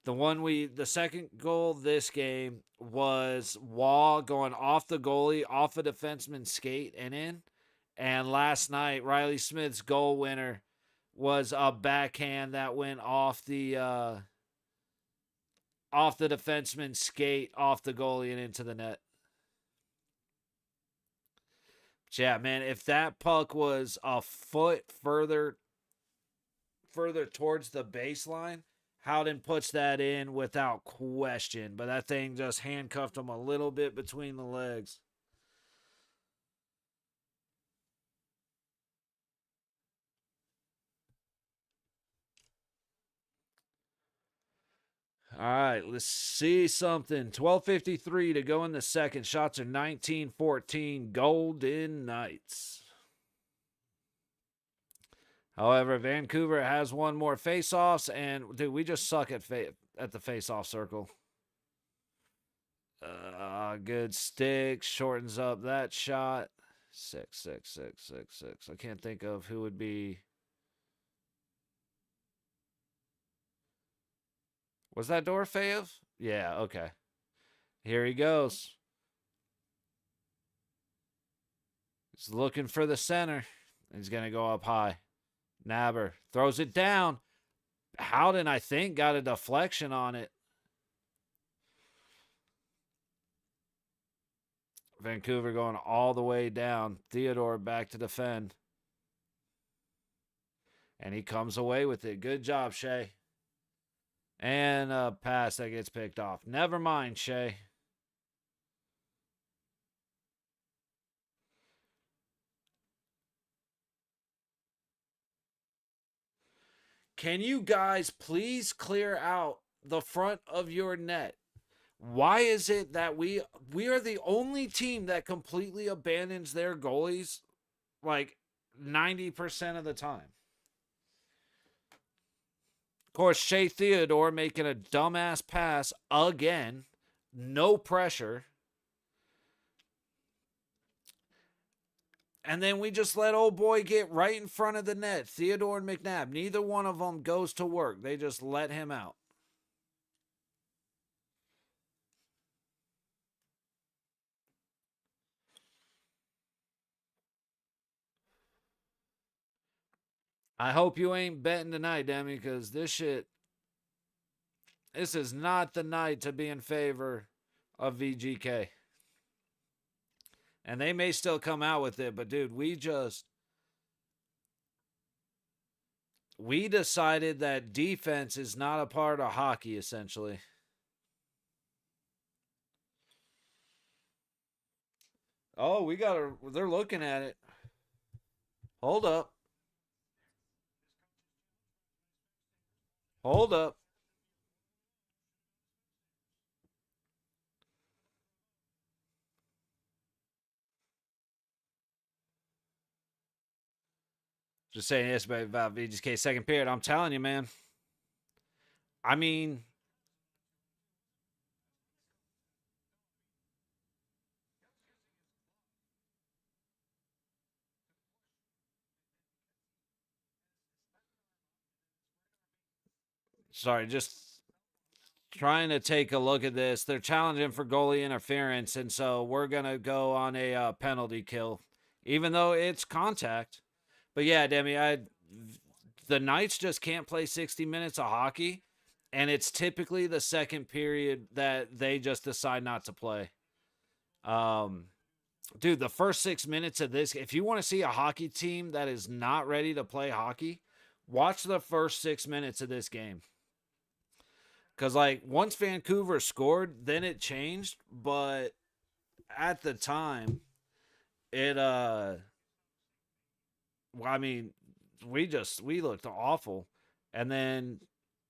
The second goal this game was Wall going off the goalie, off a defenseman's skate and in. And last night, Riley Smith's goal winner was a backhand that went off the defenseman's skate, off the goalie and into the net. But yeah, man, if that puck was a foot further towards the baseline, Howden puts that in without question. But that thing just handcuffed him a little bit between the legs. All right, let's see something. 12:53 to go in the second. Shots are 19-14. Golden Knights. However, Vancouver has one more face-offs, and dude, we just suck at the face-off circle. Good stick, shortens up that shot. 6. I can't think of who would be. Was that Dorofeyev? Yeah, okay. Here he goes. He's looking for the center. He's going to go up high. Naber throws it down. Howden, I think, got a deflection on it. Vancouver going all the way down. Theodore back to defend. And he comes away with it. Good job, Shea. And a pass that gets picked off. Never mind, Shea. Can you guys please clear out the front of your net? Why is it that we are the only team that completely abandons their goalies like 90% of the time? Of course, Shea Theodore making a dumbass pass again. No pressure. And then we just let old boy get right in front of the net. Theodore and McNabb, neither one of them goes to work. They just let him out. I hope you ain't betting tonight, Demi, because this is not the night to be in favor of VGK. And they may still come out with it, but dude, we decided that defense is not a part of hockey, essentially. Oh, they're looking at it. Hold up. Hold up. Just saying this about VGK second period. I'm telling you, man. I mean, sorry, just trying to take a look at this. They're challenging for goalie interference, and so we're gonna go on a penalty kill, even though it's contact. But yeah, Demi, the Knights just can't play 60 minutes of hockey, and it's typically the second period that they just decide not to play. Um, dude, the first 6 minutes of this, if you want to see a hockey team that is not ready to play hockey, watch the first 6 minutes of this game. Because, like, once Vancouver scored, then it changed. But at the time, it, I mean, we looked awful. And then,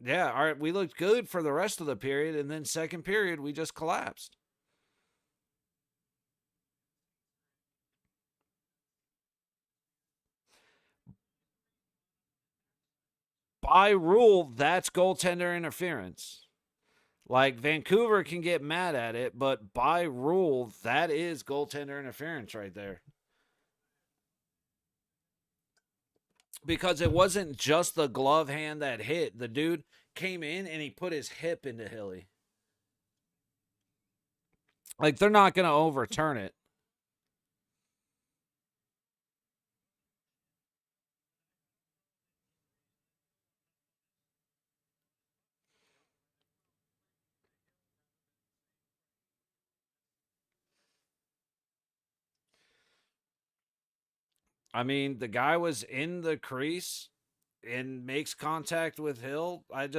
yeah, all right, we looked good for the rest of the period. And then, second period, we just collapsed. By rule, that's goaltender interference. Like, Vancouver can get mad at it, but by rule, that is goaltender interference right there. Because it wasn't just the glove hand that hit. The dude came in and he put his hip into Hilly. Like, they're not going to overturn it. I mean, the guy was in the crease and makes contact with Hill. Like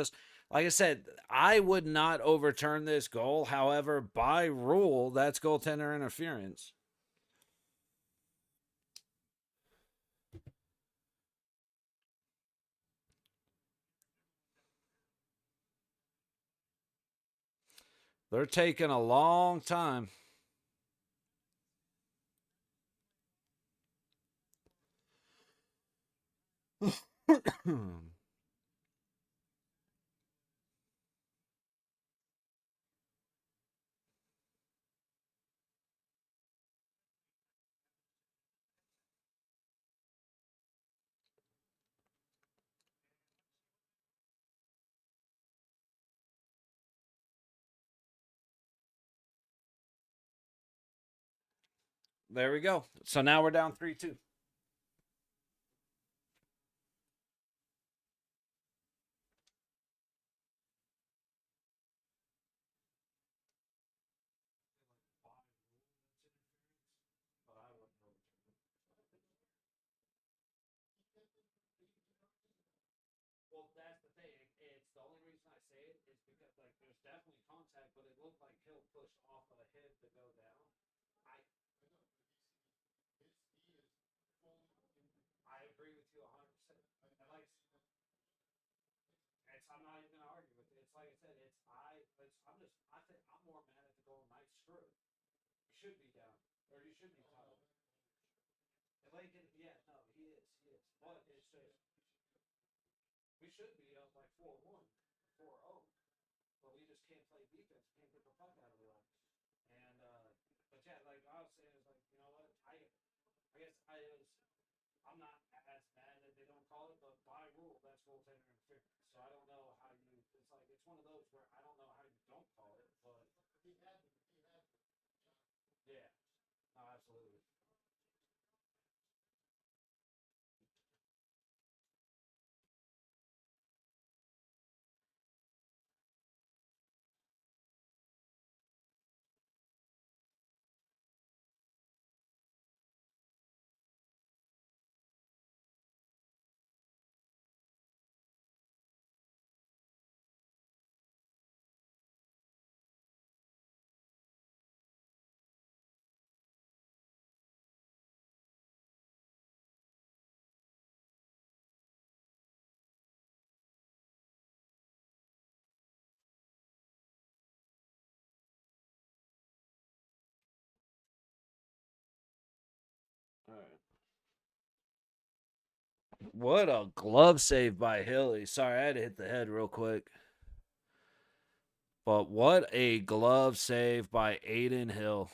I said, I would not overturn this goal. However, by rule, that's goaltender interference. They're taking a long time. There we go. So now we're down 3-2. Well, that's the thing. It's the only reason I say it is because like there's definitely contact, but it looked like Hill pushed off of a hip to go down. I I agree with you 100%. And like I'm not even gonna argue with it. It's like I said. I think I'm more mad at the Golden Knights. Screw it. You should be down or you should be tied. And Lincoln, yeah, no, he is. But it's just we should be up like 4-1, 4-0. But we just can't play defense. Can't get the fuck out of the line. And but yeah, like I was saying, is like you know what? I guess I'm not as mad that they don't call it, but by rule that's goaltender interference. So I don't know how you. It's like it's one of those where I don't know how you don't call it, but yeah, no, absolutely. What a glove save by Hilly. Sorry, I had to hit the head real quick. But what a glove save by Aiden Hill.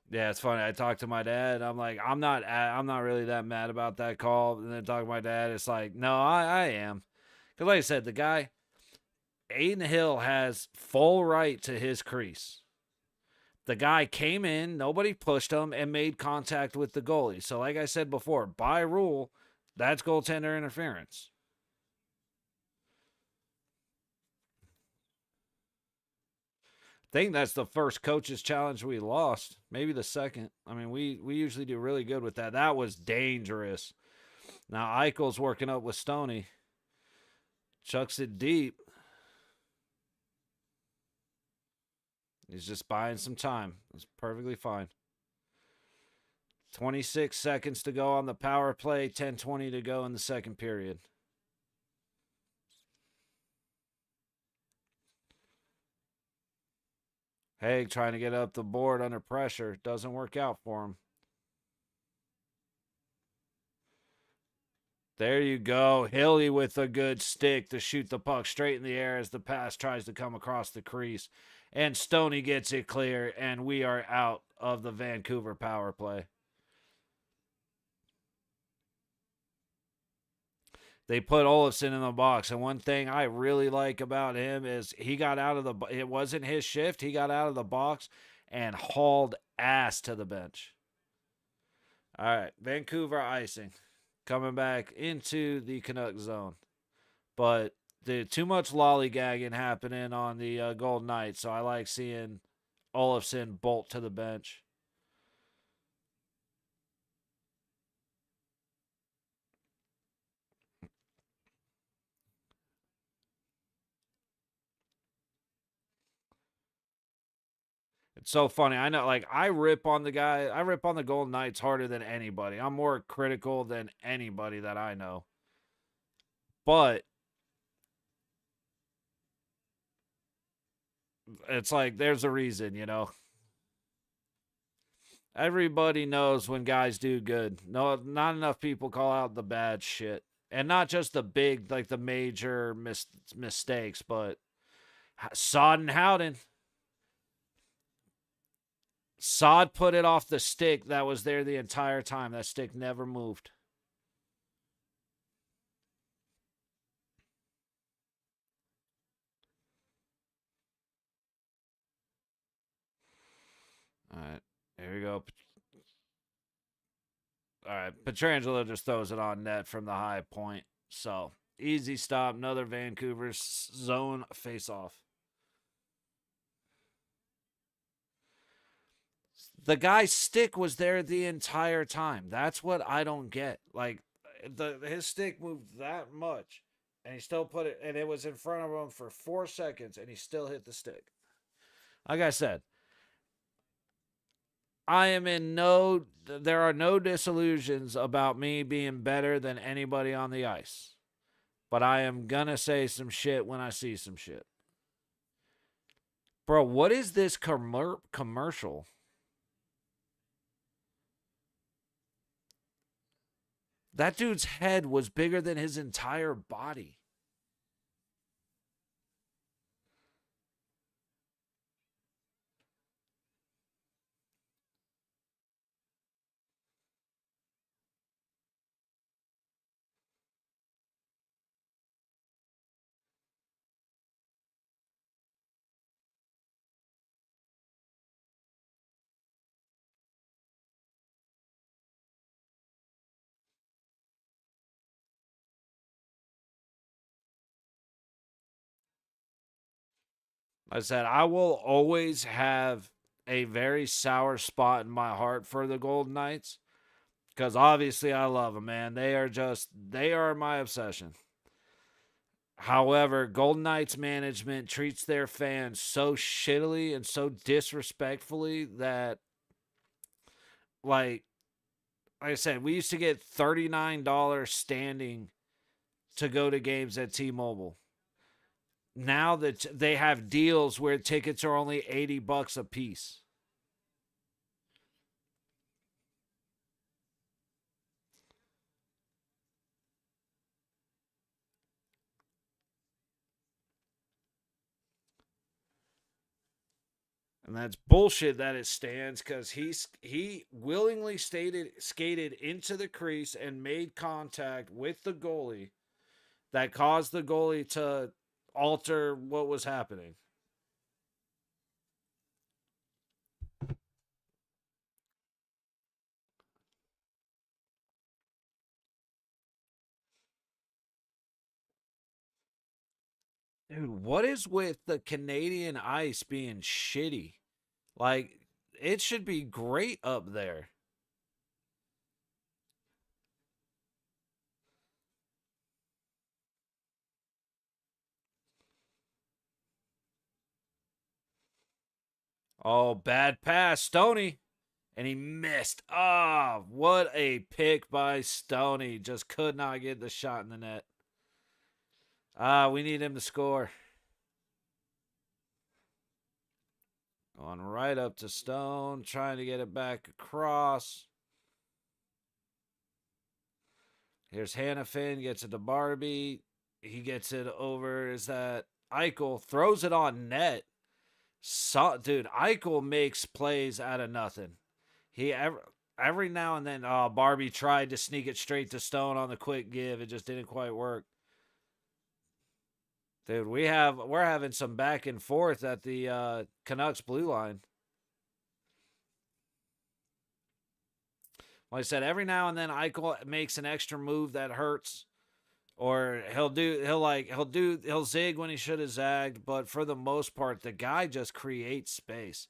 Yeah, it's funny. I talked to my dad. I'm like, I'm not really that mad about that call. And then talk to my dad. It's like, no, I am. Because like I said, the guy, Aiden Hill has full right to his crease. The guy came in, nobody pushed him, and made contact with the goalie. So like I said before, by rule, that's goaltender interference. I think that's the first coach's challenge we lost. Maybe the second. I mean, we usually do really good with that. That was dangerous. Now Eichel's working up with Stoney. Chucks it deep. He's just buying some time. It's perfectly fine. 26 seconds to go on the power play. 10:20 to go in the second period. Haig trying to get up the board under pressure. Doesn't work out for him. There you go. Hilly with a good stick to shoot the puck straight in the air as the pass tries to come across the crease. And Stoney gets it clear, and we are out of the Vancouver power play. They put Olofsson in the box, and one thing I really like about him is he got out of the – it wasn't his shift. He got out of the box and hauled ass to the bench. All right, Vancouver icing. Coming back into the Canucks zone. But too much lollygagging happening on the Golden Knights, so I like seeing Olofsson bolt to the bench. It's so funny. I know, like, I rip on the Golden Knights harder than anybody. I'm more critical than anybody that I know. But it's like there's a reason, you know. Everybody knows when guys do good. No, not enough people call out the bad shit. And not just the big, like the major mistakes, but Sod and Howden. Sod put it off the stick that was there the entire time. That stick never moved. All right, here we go. All right, Pietrangelo just throws it on net from the high point. So, easy stop. Another Vancouver zone face-off. The guy's stick was there the entire time. That's what I don't get. Like, his stick moved that much, and he still put it, and it was in front of him for 4 seconds, and he still hit the stick. Like I said, there are no disillusions about me being better than anybody on the ice. But I am gonna say some shit when I see some shit. Bro, what is this commercial? That dude's head was bigger than his entire body. I said, I will always have a very sour spot in my heart for the Golden Knights because obviously I love them, man. They are my obsession. However, Golden Knights management treats their fans so shittily and so disrespectfully that, like I said, we used to get $39 standing to go to games at T-Mobile. Now that they have deals where tickets are only $80 a piece. And that's bullshit that it stands because he willingly skated into the crease and made contact with the goalie that caused the goalie to alter what was happening. Dude, what is with the Canadian ice being shitty? Like, it should be great up there. Oh, bad pass, Stoney. And he missed. Ah, what a pick by Stoney. Just could not get the shot in the net. We need him to score. Going right up to Stone, trying to get it back across. Here's Hannafin, gets it to Barbie. He gets it over. Is that Eichel? Throws it on net. Dude, Eichel makes plays out of nothing. He every now and then, Barbie tried to sneak it straight to Stone on the quick give. It just didn't quite work. Dude, we're having some back and forth at the Canucks blue line. Like I said, every now and then Eichel makes an extra move that hurts, or he'll zig when he should have zagged. But for the most part, the guy just creates space.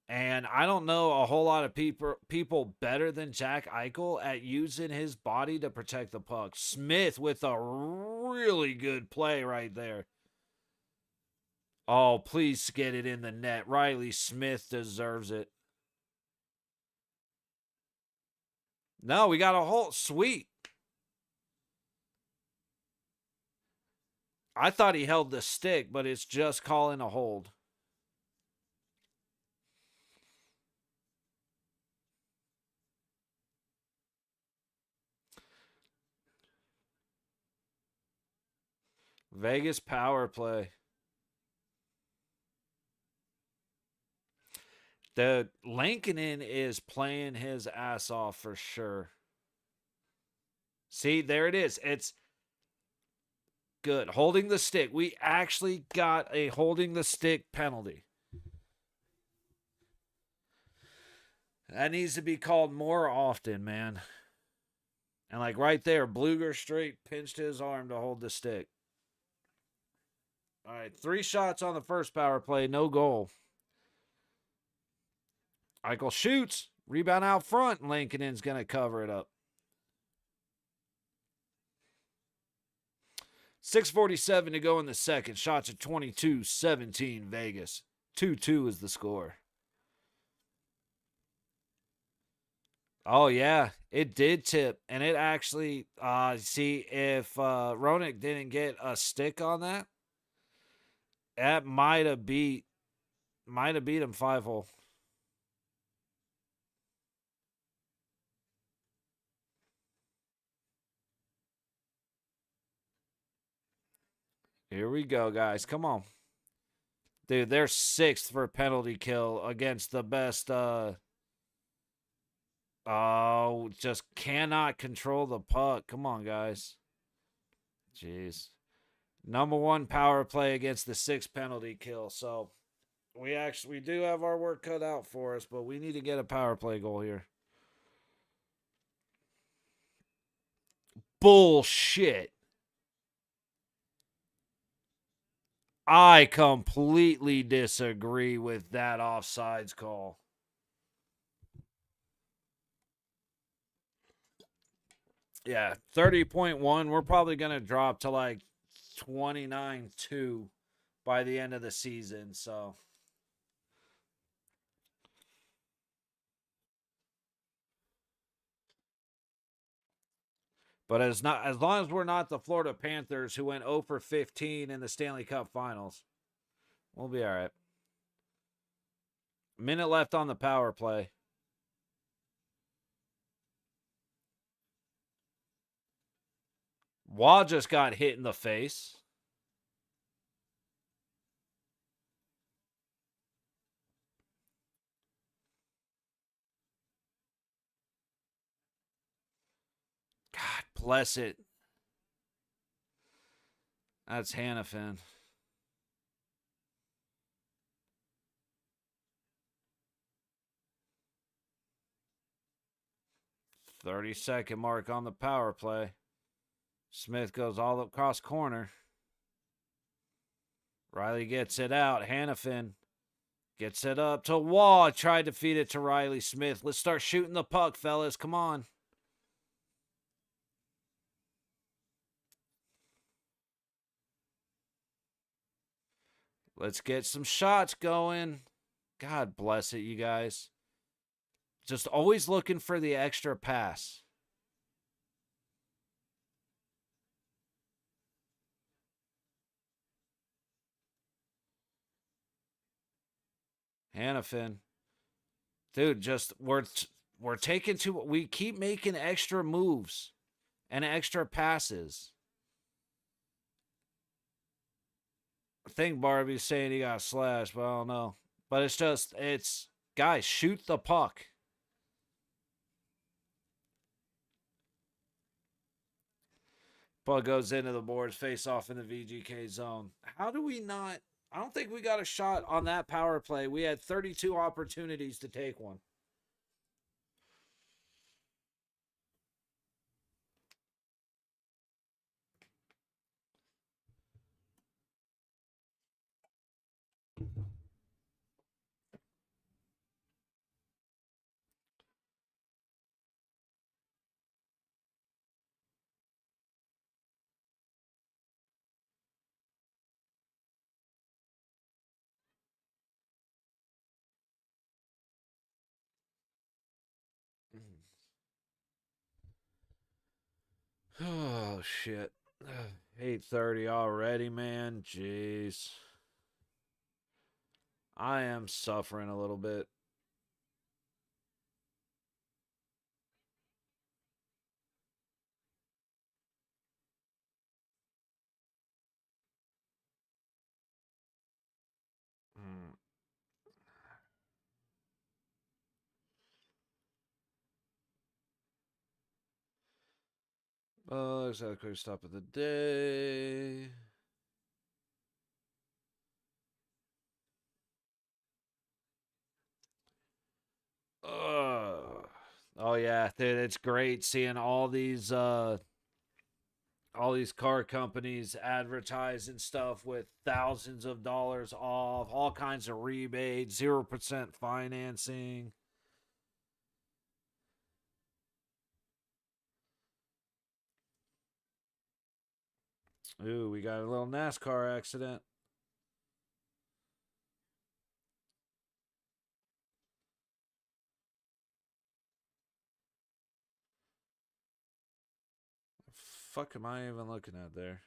And I don't know a whole lot of people better than Jack Eichel at using his body to protect the puck. Smith with a really good play right there. Oh, please get it in the net. Riley Smith deserves it. No, we got a hold. Sweet. I thought he held the stick, but it's just calling a hold. Vegas power play. The Lankinen is playing his ass off for sure. See, there it is. It's good. Holding the stick. We actually got a holding the stick penalty. That needs to be called more often, man. And like right there, Bluger straight pinched his arm to hold the stick. All right, 3 shots on the first power play, no goal. Eichel shoots, rebound out front, and Lankinen's going to cover it up. 6:47 to go in the second. Shots at 22-17 Vegas. 2-2 is the score. Oh, yeah, it did tip. And it actually, see, if Roenick didn't get a stick on that, that might have beat him 5-hole. Here we go, guys. Come on. Dude, they're 6th for penalty kill against the best. Just cannot control the puck. Come on, guys. Jeez. Number 1 power play against the 6th penalty kill. So we do have our work cut out for us, but we need to get a power play goal here. Bullshit. I completely disagree with that offsides call. Yeah, 30.1. We're probably going to drop to like 29-2 by the end of the season. So, but as long as we're not the Florida Panthers who went 0 for 15 in the Stanley Cup Finals, we'll be all right. Minute left on the power play. Waugh just got hit in the face. God bless it. That's Hannafin. 30-second mark on the power play. Smith goes all across corner. Riley gets it out. Hannafin gets it up to Wall. Tried to feed it to Riley Smith. Let's start shooting the puck, fellas. Come on. Let's get some shots going. God bless it, you guys. Just always looking for the extra pass. Hannafin. Dude, just we're taking we keep making extra moves and extra passes. I think Barbie's saying he got slashed, but I don't know. But it's guys, shoot the puck. Puck goes into the boards, face off in the VGK zone. How do we not? I don't think we got a shot on that power play. We had 32 opportunities to take one. Oh shit. 8:30 already, man. Jeez. I am suffering a little bit. Mm. Let's have a quick stop of the day. Oh yeah, dude, it's great seeing all these car companies advertising stuff with thousands of dollars off, all kinds of rebates, 0% financing. Ooh, we got a little NASCAR accident. The fuck am I even looking at there?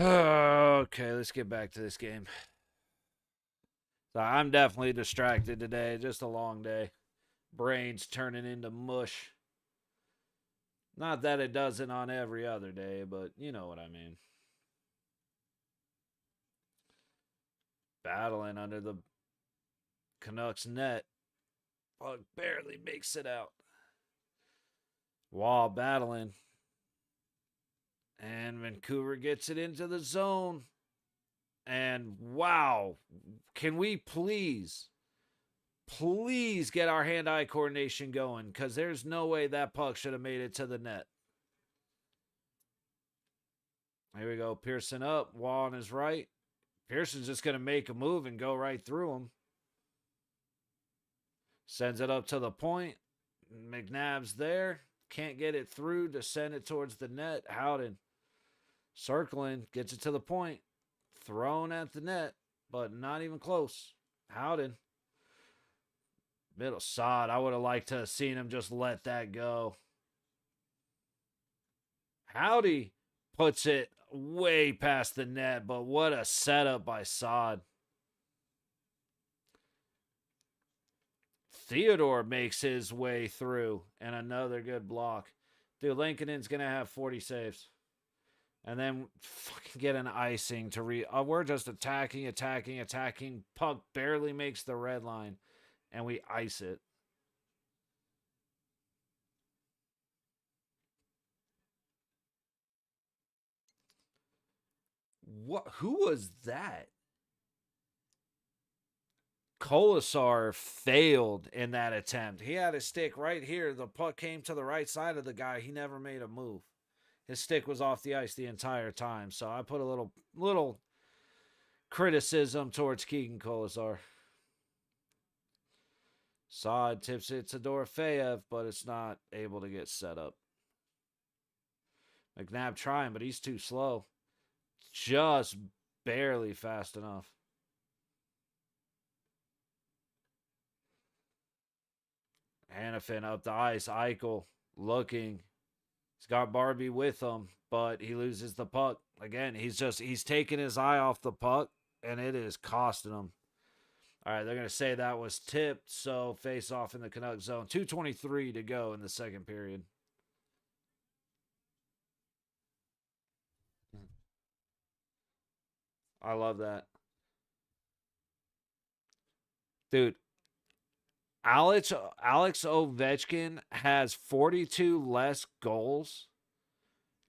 Okay, let's get back to this game. So I'm definitely distracted today. Just a long day. Brains turning into mush. Not that it doesn't on every other day, but you know what I mean. Battling under the Canucks net. Puck barely makes it out. Wall battling. And Vancouver gets it into the zone. And wow, can we please get our hand-eye coordination going? Because there's no way that puck should have made it to the net. Here we go. Pearson up. Wall on his right. Pearson's just going to make a move and go right through him. Sends it up to the point. McNabb's there. Can't get it through to send it towards the net. Howden circling. Gets it to the point. Thrown at the net, but not even close. Howden. Middle sod. I would have liked to have seen him just let that go. Howdy puts it way past the net, but what a setup by Saad. Theodore makes his way through, and another good block. Dude, Lincoln's going to have 40 saves. And then fucking get an icing to we're just attacking. Puck barely makes the red line, and we ice it. What? Who was that? Kolasar failed in that attempt. He had his stick right here. The puck came to the right side of the guy. He never made a move. His stick was off the ice the entire time. So I put a little criticism towards Keegan Kolasar. Saad tips it to Dorofeyev, but it's not able to get set up. McNabb trying, but he's too slow. Just barely fast enough. Hannafin up the ice. Eichel looking. He's got Barbie with him, but he loses the puck. Again, he's taking his eye off the puck, and it is costing him. All right, they're going to say that was tipped, so face off in the Canucks zone. 2:23 to go in the second period. I love that. Dude, Alex Ovechkin has 42 less goals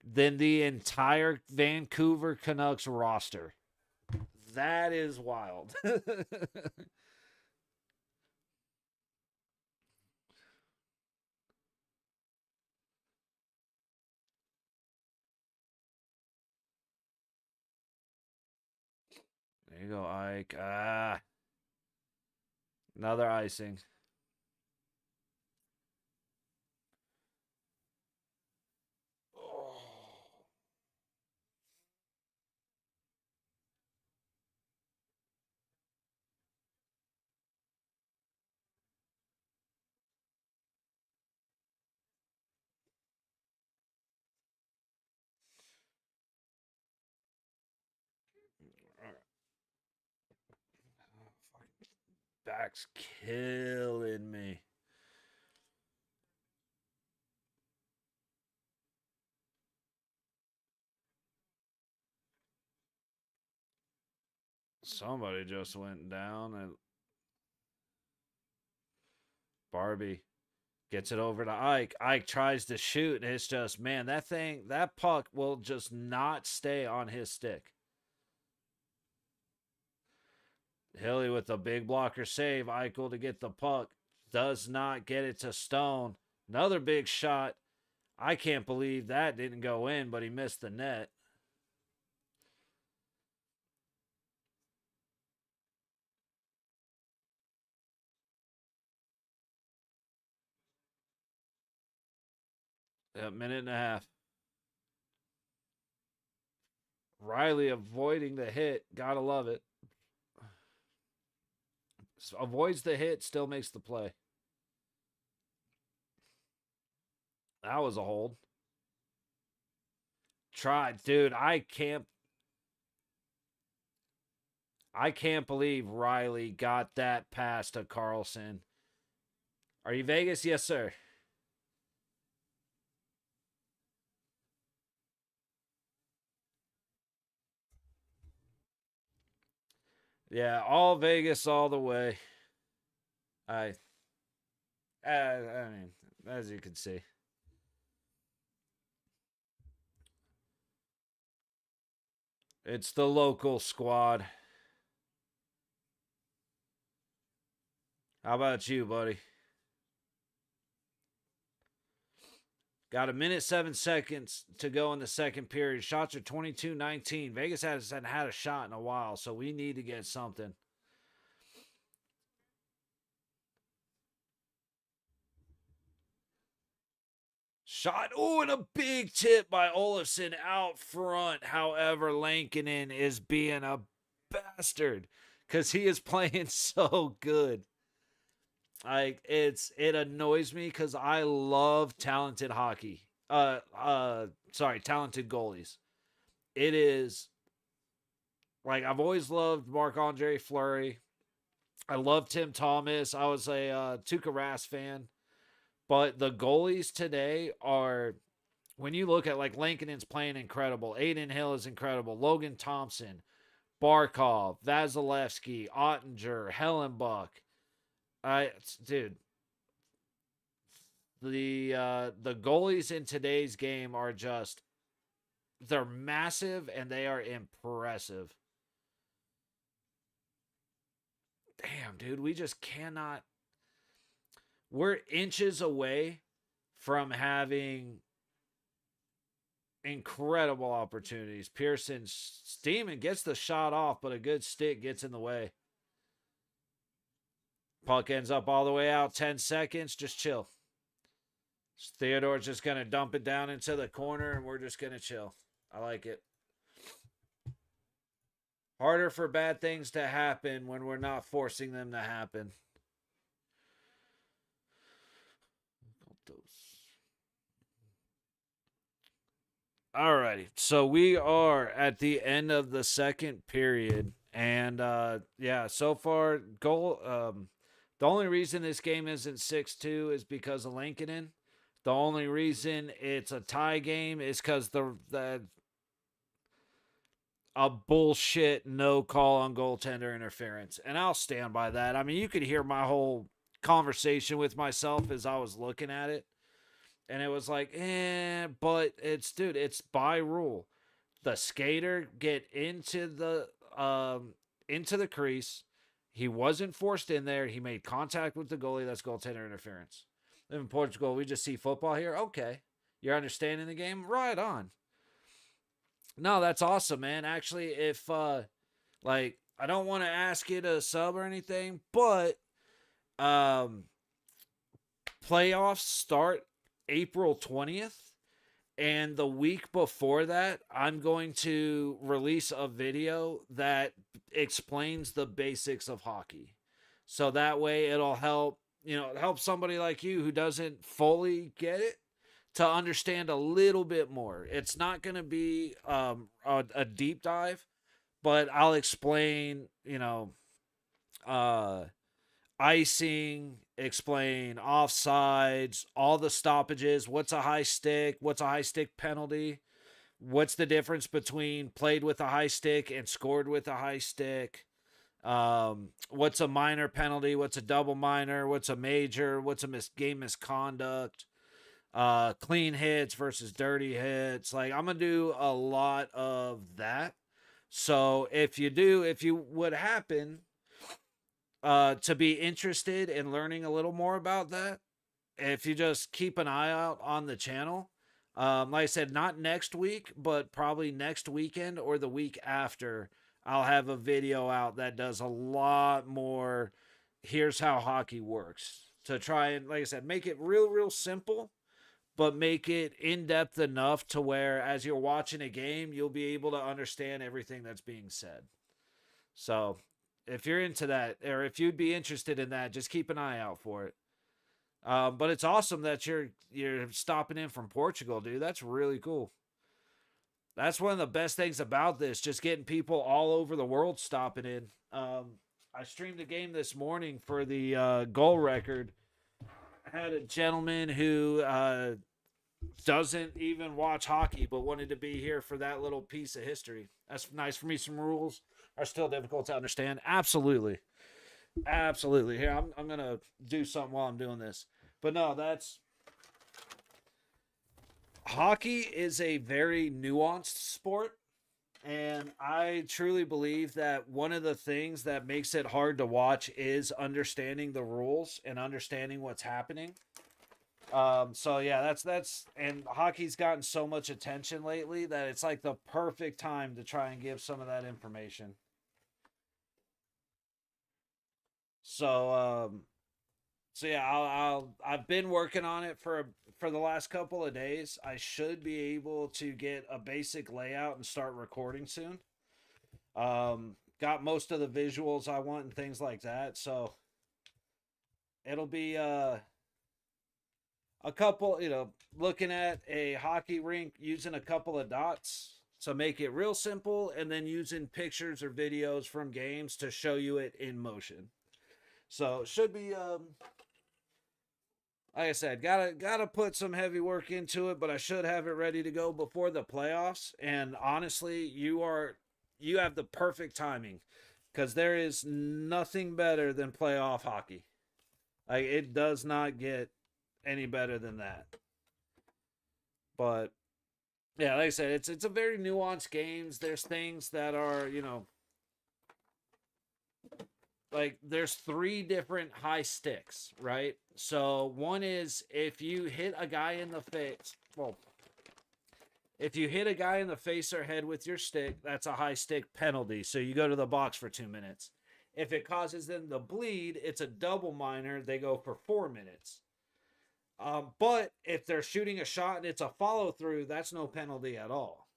than the entire Vancouver Canucks roster. That is wild. There you go, Ike. Another icing. Back's killing me. Somebody just went down and Barbie gets it over to Ike. Ike tries to shoot, and it's just, man, that puck will just not stay on his stick. Hilly with the big blocker save. Eichel to get the puck. Does not get it to Stone. Another big shot. I can't believe that didn't go in, but he missed the net. A minute and a half. Riley avoiding the hit. Gotta love it. Avoids the hit, still makes the play. That was a hold. Tried. Dude, I can't believe Riley got that pass to Carlson. Are you Vegas? Yes, sir. Yeah, all Vegas all the way. I mean, as you can see. It's the local squad. How about you, buddy? Got a minute, 7 seconds to go in the second period. Shots are 22-19. Vegas hasn't had a shot in a while, so we need to get something. Shot. Oh, and a big tip by Olofsson out front. However, Lankinen is being a bastard because he is playing so good. It annoys me because I love talented hockey. Talented goalies. it is like I've always loved Marc-Andre Fleury. I love Tim Thomas. I was a Tuukka Rask fan. But the goalies today are, when you look at like Lankinen's playing incredible, Aiden Hill is incredible, Logan Thompson, Barkov, Vasilevsky, Ottinger, Hellenbuck. Dude, the goalies in today's game are just, they're massive and they are impressive. Damn, dude, we just cannot. We're inches away from having incredible opportunities. Pearson steaming, gets the shot off, but a good stick gets in the way. Puck ends up all the way out. 10 seconds. Just chill. Theodore's just going to dump it down into the corner, and we're just going to chill. I like it. Harder for bad things to happen when we're not forcing them to happen. Alrighty, so we are at the end of the second period, and yeah, so far goal. The only reason this game isn't 6-2 is because of Lankinen. The only reason it's a tie game is because the a bullshit no call on goaltender interference, and I'll stand by that. I mean, you could hear my whole conversation with myself as I was looking at it. And it was like, but it's by rule. The skater get into the crease. He wasn't forced in there. He made contact with the goalie. That's goaltender interference. In Portugal, we just see football here. Okay. You're understanding the game? Right on. No, that's awesome, man. Actually, if like I don't want to ask you to sub or anything, but playoffs start April 20th. And the week before that, I'm going to release a video that explains the basics of hockey. So that way it'll help, help somebody like you who doesn't fully get it to understand a little bit more. It's not going to be a deep dive, but I'll explain, icing, explain offsides, all the stoppages, what's a high stick penalty, what's the difference between played with a high stick and scored with a high stick, what's a minor penalty, what's a double minor, what's a major, what's a game misconduct, clean hits versus dirty hits. Like, I'm gonna do a lot of that. So if you would happen to be interested in learning a little more about that, if you just keep an eye out on the channel, like I said, not next week, but probably next weekend or the week after, I'll have a video out that does a lot more. Here's how hockey works, to try and, like I said, make it real simple, but make it in depth enough to where as you're watching a game, you'll be able to understand everything that's being said. So if you're into that, or if you'd be interested in that, just keep an eye out for it. But it's awesome that you're stopping in from Portugal, dude. That's really cool. That's one of the best things about this, just getting people all over the world stopping in. I streamed a game this morning for the goal record. I had a gentleman who doesn't even watch hockey, but wanted to be here for that little piece of history. That's nice for me. Some rules are still difficult to understand. Absolutely. Here, I'm going to do something while I'm doing this. But no, hockey is a very nuanced sport. And I truly believe that one of the things that makes it hard to watch is understanding the rules and understanding what's happening. So yeah, that's and hockey's gotten so much attention lately that it's like the perfect time to try and give some of that information. So yeah, I've been working on it for the last couple of days. I should be able to get a basic layout and start recording soon. Got most of the visuals I want and things like that. So it'll be a couple, looking at a hockey rink using a couple of dots. So make it real simple and then using pictures or videos from games to show you it in motion. So it should be like I said, gotta put some heavy work into it, but I should have it ready to go before the playoffs. And honestly, you have the perfect timing because there is nothing better than playoff hockey. Like it does not get any better than that. But yeah, like I said, it's a very nuanced games. There's things that are, like there's three different high sticks, right? So one is if you hit a guy in the face, well, if you hit a guy in the face or head with your stick, that's a high stick penalty. So you go to the box for 2 minutes. If it causes them to bleed, it's a double minor. They go for 4 minutes. But if they're shooting a shot and it's a follow through, that's no penalty at all.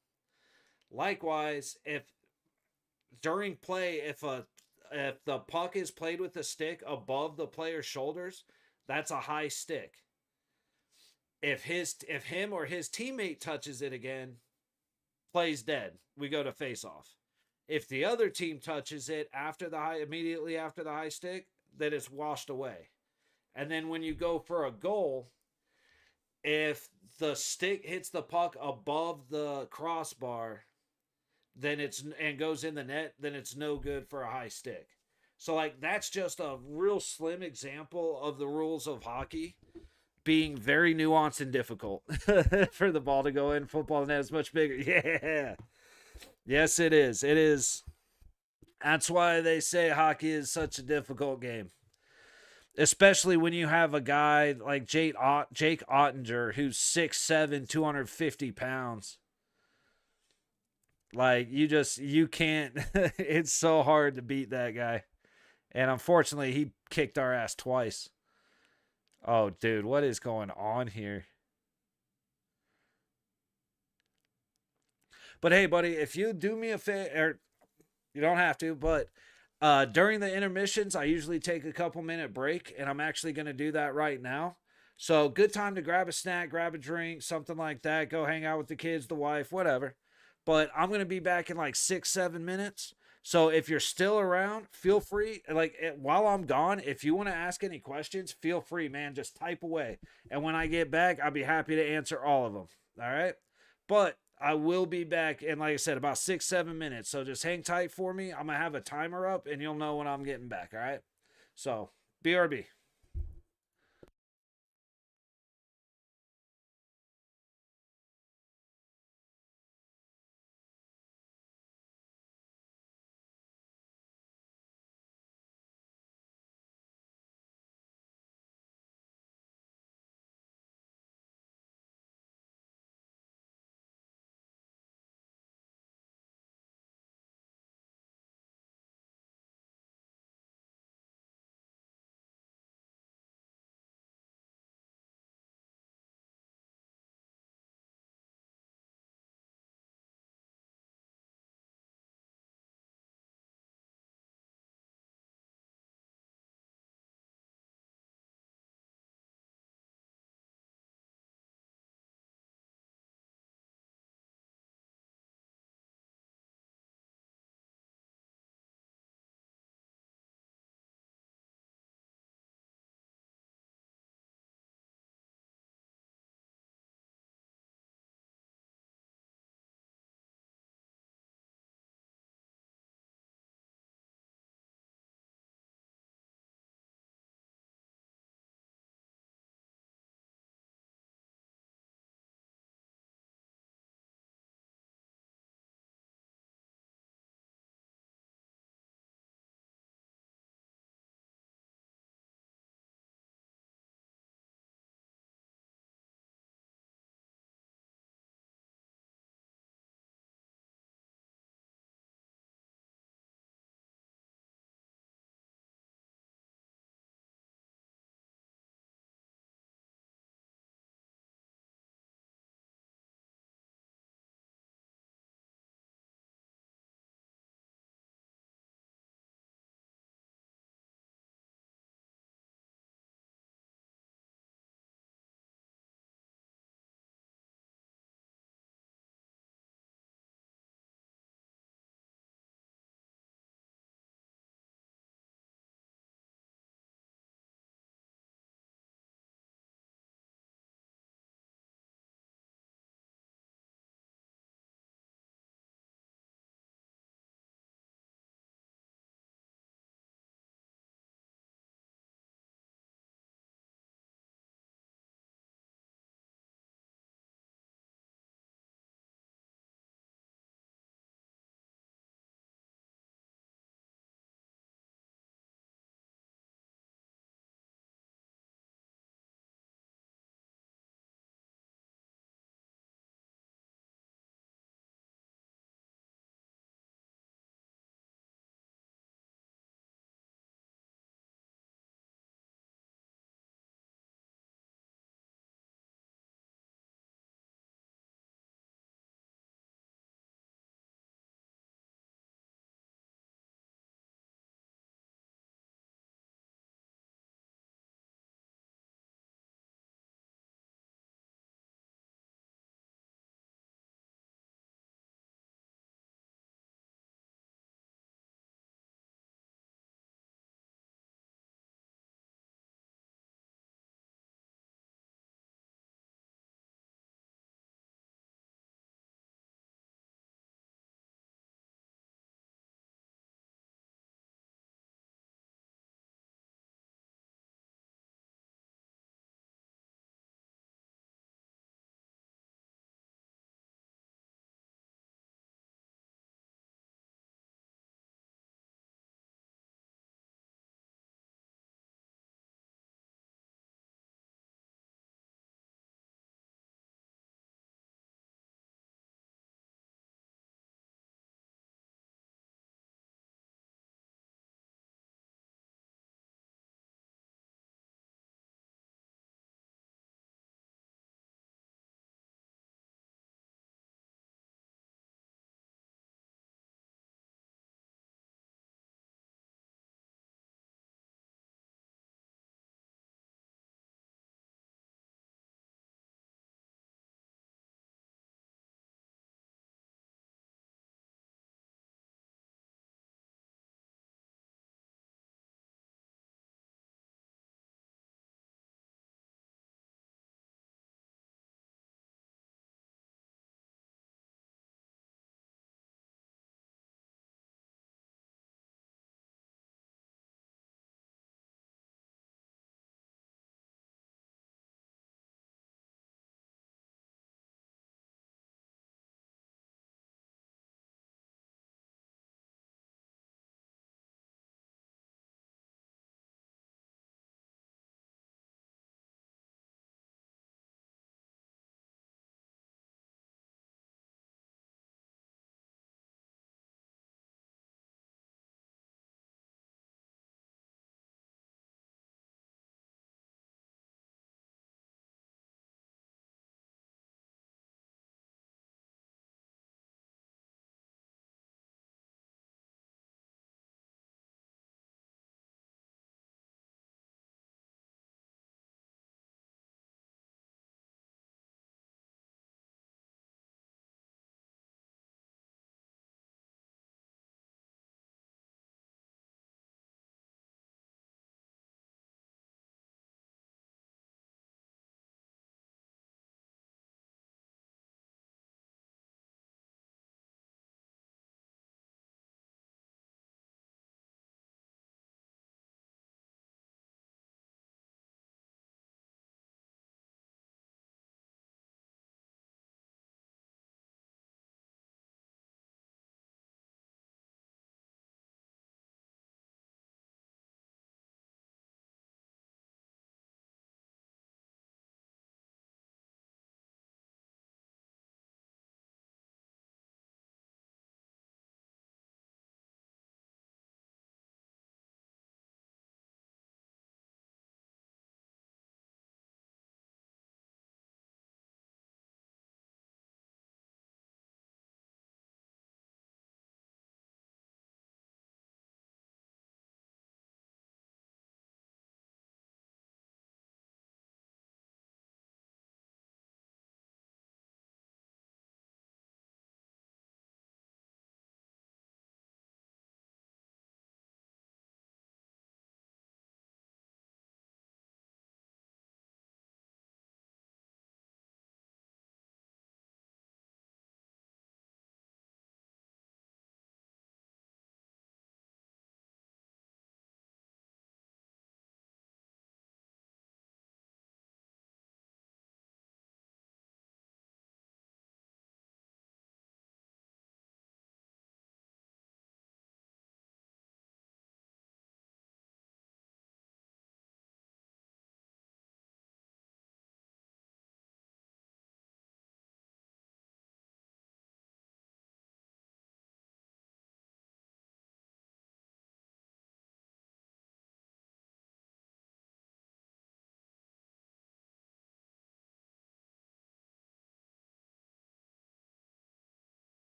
Likewise, if during play, if the puck is played with the stick above the player's shoulders, that's a high stick. If him or his teammate touches it again, plays dead. We go to face off. If the other team touches it immediately after the high stick, then it's washed away. And then when you go for a goal, if the stick hits the puck above the crossbar, then it's and goes in the net, then it's no good for a high stick. So like that's just a real slim example of the rules of hockey being very nuanced and difficult for the ball to go in. Football net is much bigger. Yeah. Yes, it is. It is. That's why they say hockey is such a difficult game. Especially when you have a guy like Jake Ottinger, who's 6'7", 250 pounds. Like, you can't. It's so hard to beat that guy. And unfortunately, he kicked our ass twice. Oh, dude, what is going on here? But hey, buddy, if you do me a favor, you don't have to, but during the intermissions, I usually take a couple-minute break, and I'm actually going to do that right now. So, good time to grab a snack, grab a drink, something like that. Go hang out with the kids, the wife, whatever. But I'm going to be back in like 6-7 minutes. So, if you're still around, feel free. Like, while I'm gone, if you want to ask any questions, feel free, man. Just type away. And when I get back, I'll be happy to answer all of them. All right? But I will be back in, like I said, about 6-7 minutes. So just hang tight for me. I'm going to have a timer up and you'll know when I'm getting back. All right. So BRB.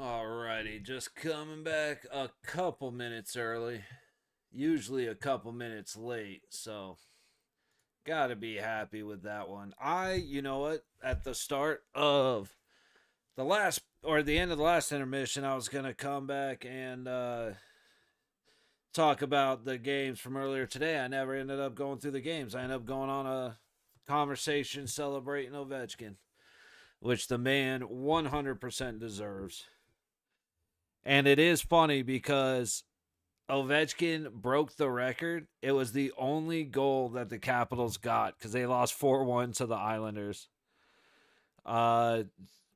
Alrighty, just coming back a couple minutes early. Usually a couple minutes late, so gotta be happy with that one. You know what? At the start of the last or the end of the last intermission, I was gonna come back and talk about the games from earlier today. I never ended up going through the games. I ended up going on a conversation celebrating Ovechkin, which the man 100% deserves. And it is funny because Ovechkin broke the record. It was the only goal that the Capitals got because they lost 4-1 to the Islanders. Uh,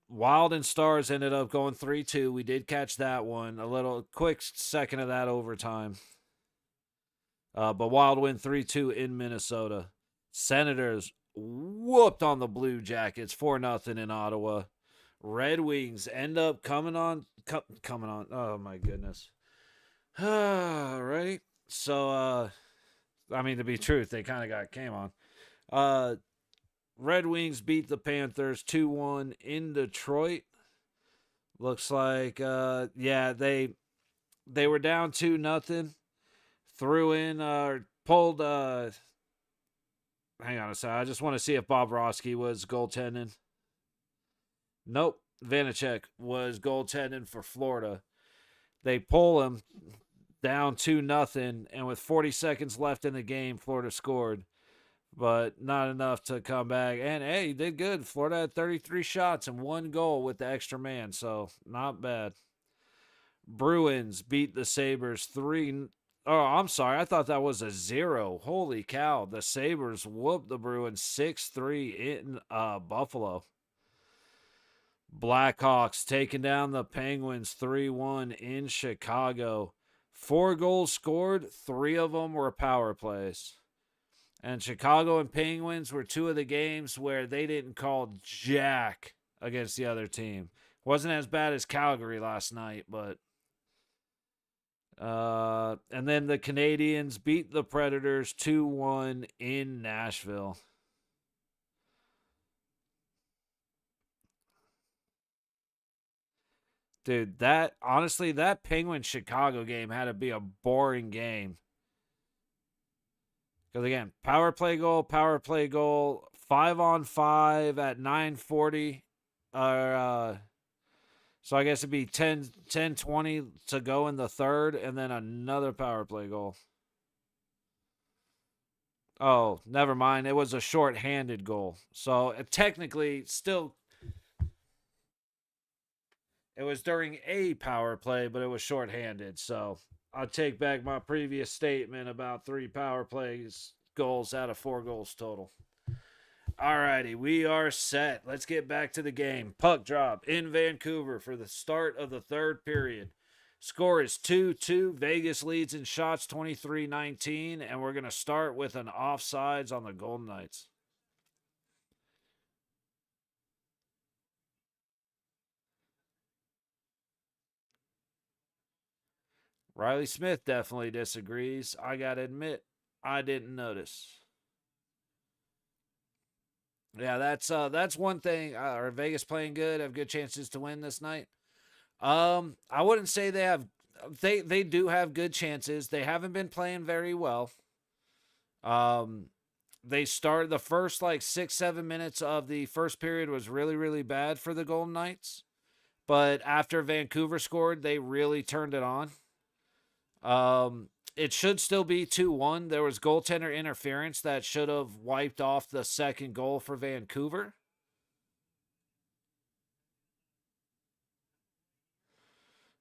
Wild and Stars ended up going 3-2. We did catch that one. A little quick second of that overtime. But Wild win 3-2 in Minnesota. Senators whooped on the Blue Jackets 4-0 in Ottawa. Red Wings end up coming on. Oh my goodness. Right. So I mean, to be truth, they kind of came on. Red Wings beat the Panthers 2-1 in Detroit. Looks like yeah, they were down 2-0. Threw in pulled hang on a second. I just want to see if Bobrovsky was goaltending. Nope. Vanacek was goaltending for Florida. They pull him down 2-0, and with 40 seconds left in the game, Florida scored, but not enough to come back. And hey, he did good. Florida had 33 shots and 1 goal with the extra man, so not bad. Bruins beat the Sabres 3. Oh, I'm sorry. I thought that was a 0. Holy cow. The Sabres whooped the Bruins 6-3 in Buffalo. Blackhawks taking down the Penguins 3-1 in Chicago. 4 goals scored, 3 of them were power plays. And Chicago and Penguins were 2 of the games where they didn't call jack against the other team. Wasn't as bad as Calgary last night, but and then the Canadiens beat the Predators 2-1 in Nashville. Dude, that Penguin Chicago game had to be a boring game. Because again, power play goal, 5-on-5 at 9:40. So I guess it'd be 10-20 to go in the third, and then another power play goal. Oh, never mind. It was a short-handed goal. So technically, still, it was during a power play, but it was short-handed. So I'll take back my previous statement about 3 power plays goals out of 4 goals total. Alrighty, we are set. Let's get back to the game. Puck drop in Vancouver for the start of the third period. Score is 2-2. Vegas leads in shots 23-19, and we're going to start with an offsides on the Golden Knights. Riley Smith definitely disagrees. I got to admit, I didn't notice. Yeah, that's one thing. Are Vegas playing good? Have good chances to win this night? I wouldn't say they have. They do have good chances. They haven't been playing very well. Um, they started the first like 6-7 minutes of the first period was really bad for the Golden Knights, but after Vancouver scored, they really turned it on. It should still be 2-1. There was goaltender interference that should have wiped off the second goal for Vancouver.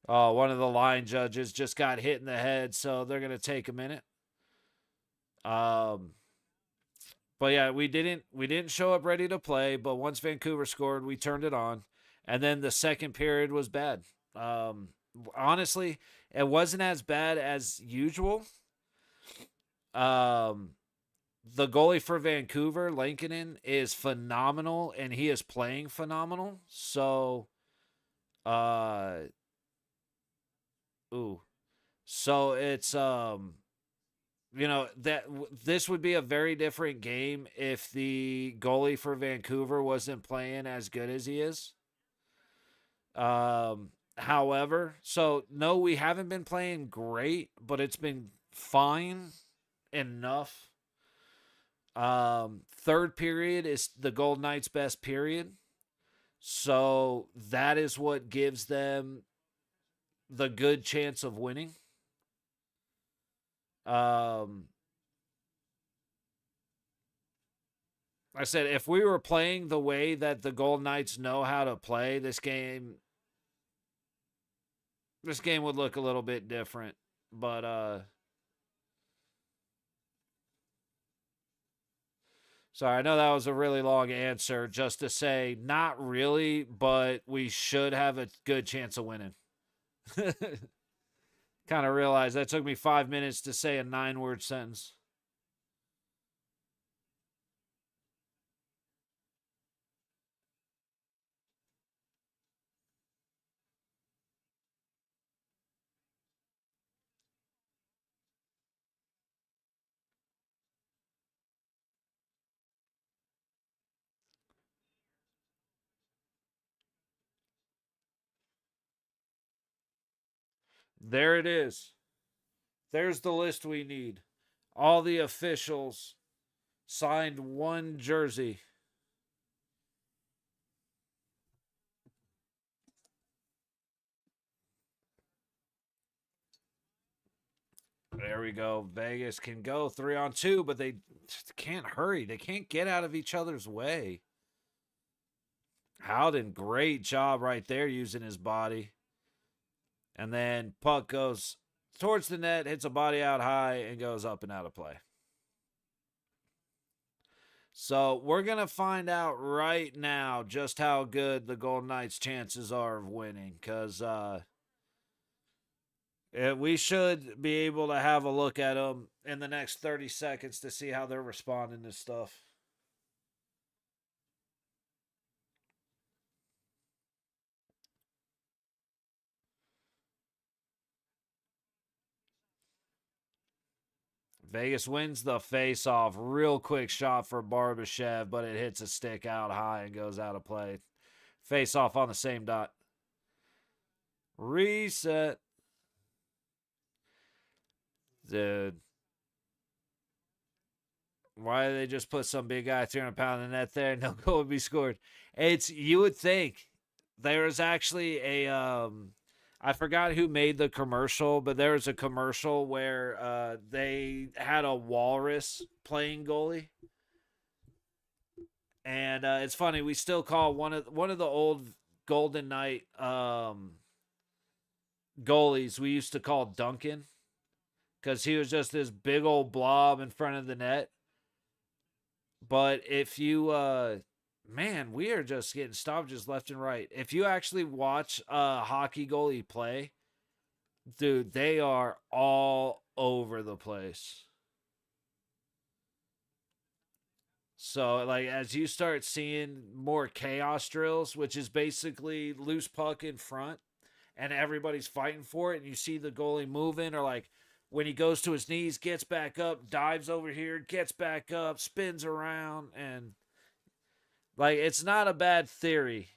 One of the line judges just got hit in the head, so they're going to take a minute. Um, but yeah, we didn't show up ready to play, but once Vancouver scored, we turned it on. And then the second period was bad. Honestly, it wasn't as bad as usual. Um, the goalie for Vancouver, Lankinen, is phenomenal, and he is playing phenomenal. So, uh, ooh, so it's that this would be a very different game if the goalie for Vancouver wasn't playing as good as he is. However, so no, we haven't been playing great, but it's been fine enough. Third period is the Golden Knights' best period. So that is what gives them the good chance of winning. Um, I said if we were playing the way that the Golden Knights know how to play, this game would look a little bit different. But sorry, I know that was a really long answer just to say not really, but we should have a good chance of winning. Kind of realized that took me 5 minutes to say a 9-word sentence. There it is. There's the list we need. All the officials signed one jersey. There we go. Vegas can go 3-on-2, but they can't hurry. They can't get out of each other's way. Howden, great job right there using his body. And then puck goes towards the net, hits a body out high, and goes up and out of play. So we're going to find out right now just how good the Golden Knights' chances are of winning because we should be able to have a look at them in the next 30 seconds to see how they're responding to stuff. Vegas wins the face-off. Real quick shot for Barbashev, but it hits a stick out high and goes out of play. Face-off on the same dot. Reset. Dude. Why did they just put some big guy 300 pound in the net there? No goal would be scored. You would think there was actually I forgot who made the commercial, but there was a commercial where they had a walrus playing goalie. And it's funny, we still call one of the old Golden Knight goalies we used to call Duncan because he was just this big old blob in front of the net. But if you man, we are just getting stoppages left and right. If you actually watch a hockey goalie play, dude, they are all over the place. So, like, as you start seeing more chaos drills, which is basically loose puck in front and everybody's fighting for it, and you see the goalie moving, or like when he goes to his knees, gets back up, dives over here, gets back up, spins around, and like it's not a bad theory,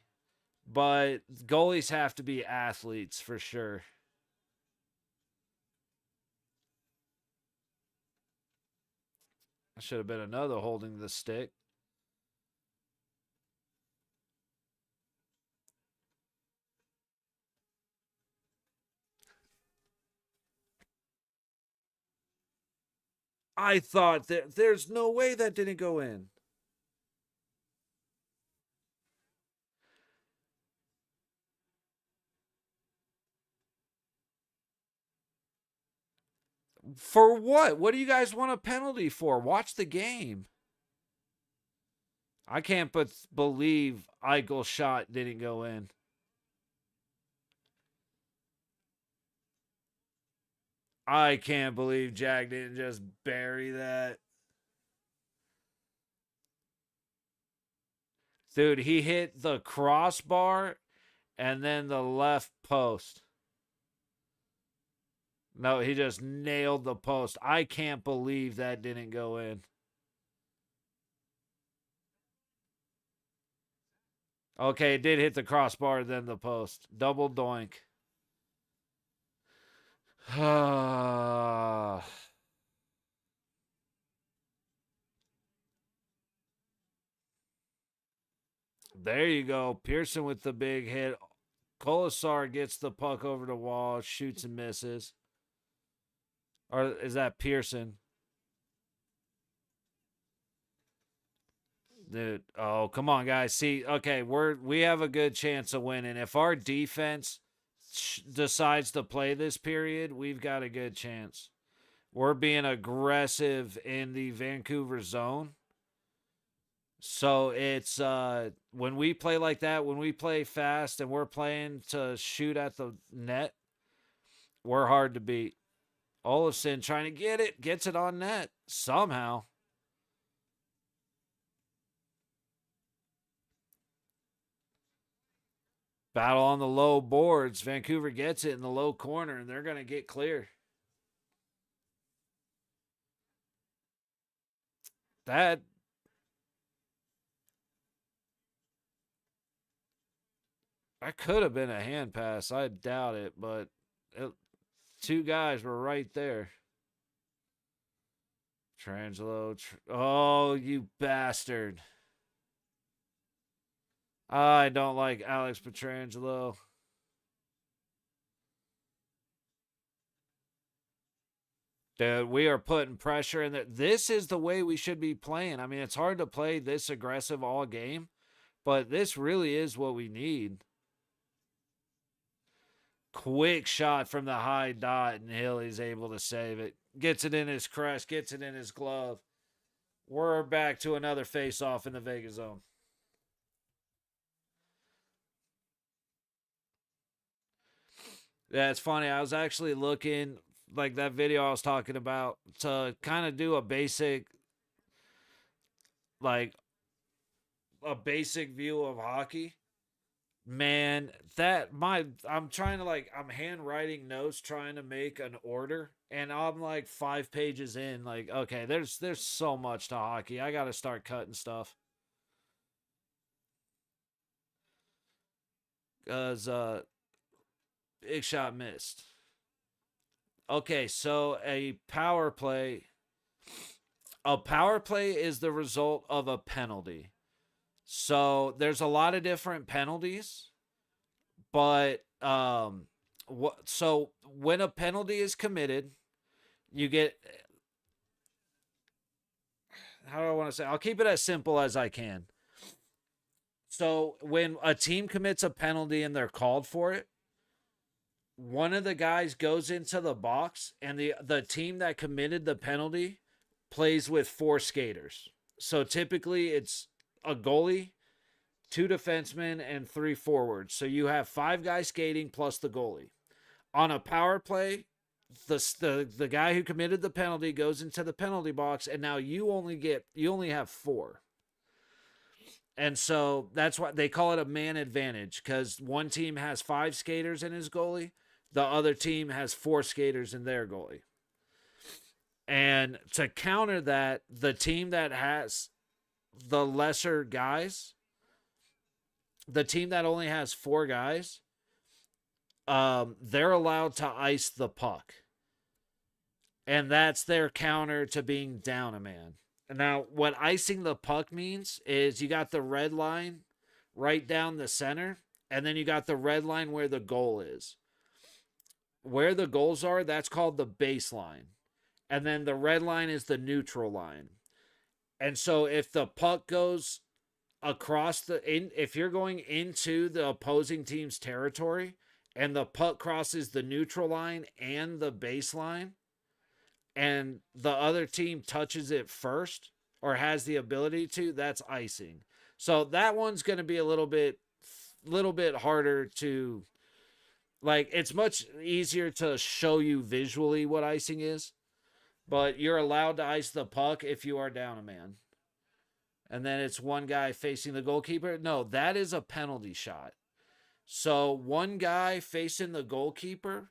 but goalies have to be athletes for sure. That should have been another holding the stick. I thought that there's no way that didn't go in. For what? What do you guys want a penalty for? Watch the game. I can't but believe Eichel's shot didn't go in. I can't believe Jack didn't just bury that. Dude, he hit the crossbar and then the left post. No, he just nailed the post. I can't believe that didn't go in. Okay, it did hit the crossbar, then the post. Double doink. There you go. Pearson with the big hit. Colasar gets the puck over the wall, shoots and misses. Or is that Pearson? Dude, oh come on, guys. See, okay, we have a good chance of winning. If our defense decides to play this period, we've got a good chance. We're being aggressive in the Vancouver zone. So it's when we play like that, when we play fast and we're playing to shoot at the net, we're hard to beat. Olafson trying to get it, gets it on net somehow. Battle on the low boards. Vancouver gets it in the low corner, and they're going to get clear. That could have been a hand pass. I doubt it, but two guys were right there. Trangelo. Oh, you bastard. I don't like Alex Petrangelo. Dude, we are putting pressure in there. This is the way we should be playing. I mean, it's hard to play this aggressive all game, but this really is what we need. Quick shot from the high dot, and Hilly's able to save it. Gets it in his crest, gets it in his glove. We're back to another face-off in the Vegas zone. Yeah, it's funny. I was actually looking, like that video I was talking about, to kind of do a basic, like, a basic view of hockey. Man, I'm trying to I'm handwriting notes trying to make an order, and I'm like 5 pages in, like, okay, there's so much to hockey. I gotta start cutting stuff. Cause big shot missed. Okay, so a power play is the result of a penalty. So there's a lot of different penalties, but so when a penalty is committed, you get, how do I want to say? I'll keep it as simple as I can. So when a team commits a penalty and they're called for it, one of the guys goes into the box, and the team that committed the penalty plays with 4 skaters. So typically it's a goalie, 2 defensemen, and 3 forwards. So you have 5 guys skating plus the goalie. On a power play, the guy who committed the penalty goes into the penalty box, and now you only have 4. And so that's why they call it a man advantage, because one team has 5 skaters in his goalie, the other team has 4 skaters in their goalie. And to counter that, the team that has the lesser guys, the team that only has 4 guys, they're allowed to ice the puck. And that's their counter to being down a man. Now, what icing the puck means is you got the red line right down the center, and then you got the red line where the goal is. Where the goals are, that's called the baseline. And then the red line is the neutral line. And so if the puck goes across if you're going into the opposing team's territory and the puck crosses the neutral line and the baseline, and the other team touches it first or has the ability to, that's icing. So that one's going to be a little bit harder to, like, it's much easier to show you visually what icing is, but you're allowed to ice the puck if you are down a man. And then it's one guy facing the goalkeeper. No, that is a penalty shot. So one guy facing the goalkeeper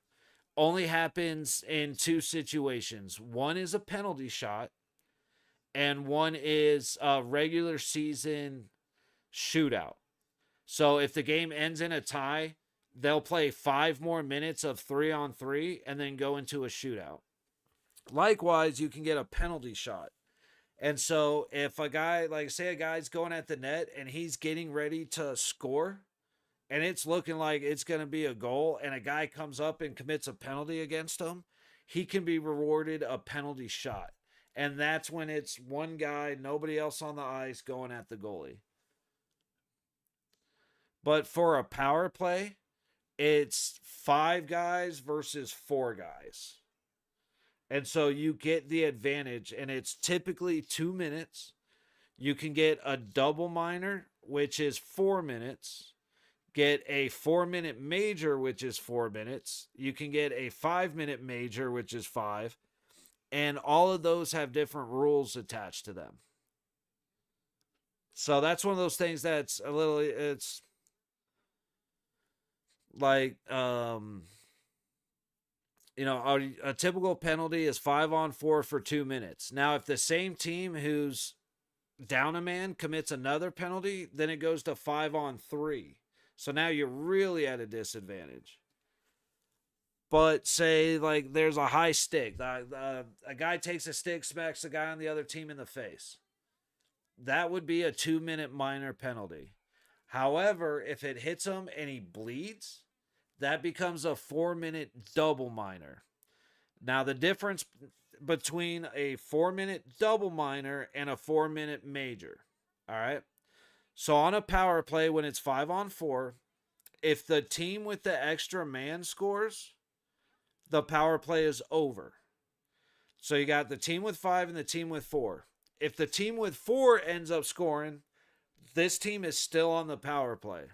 only happens in 2 situations. One is a penalty shot, and one is a regular season shootout. So if the game ends in a tie, they'll play 5 more minutes of 3-on-3 and then go into a shootout. Likewise, you can get a penalty shot. And so if a guy, like say a guy's going at the net and he's getting ready to score and it's looking like it's going to be a goal and a guy comes up and commits a penalty against him, he can be rewarded a penalty shot. And that's when it's one guy, nobody else on the ice going at the goalie. But for a power play, it's 5 guys versus 4 guys. And so you get the advantage, and it's typically 2 minutes. You can get a double minor, which is 4 minutes. Get a 4-minute major, which is 4 minutes. You can get a 5-minute major, which is 5. And all of those have different rules attached to them. So that's one of those things that's a little, it's like, a typical penalty is 5-on-4 for 2 minutes. Now, if the same team who's down a man commits another penalty, then it goes to 5-on-3. So now you're really at a disadvantage. But say, like, there's a high stick. A guy takes a stick, smacks the guy on the other team in the face. That would be a 2-minute minor penalty. However, if it hits him and he bleeds, that becomes a 4-minute double minor. Now, the difference between a 4-minute double minor and a 4-minute major. All right. So on a power play, when it's 5-on-4, if the team with the extra man scores, the power play is over. So you got the team with 5 and the team with 4. If the team with 4 ends up scoring, this team is still on the power play.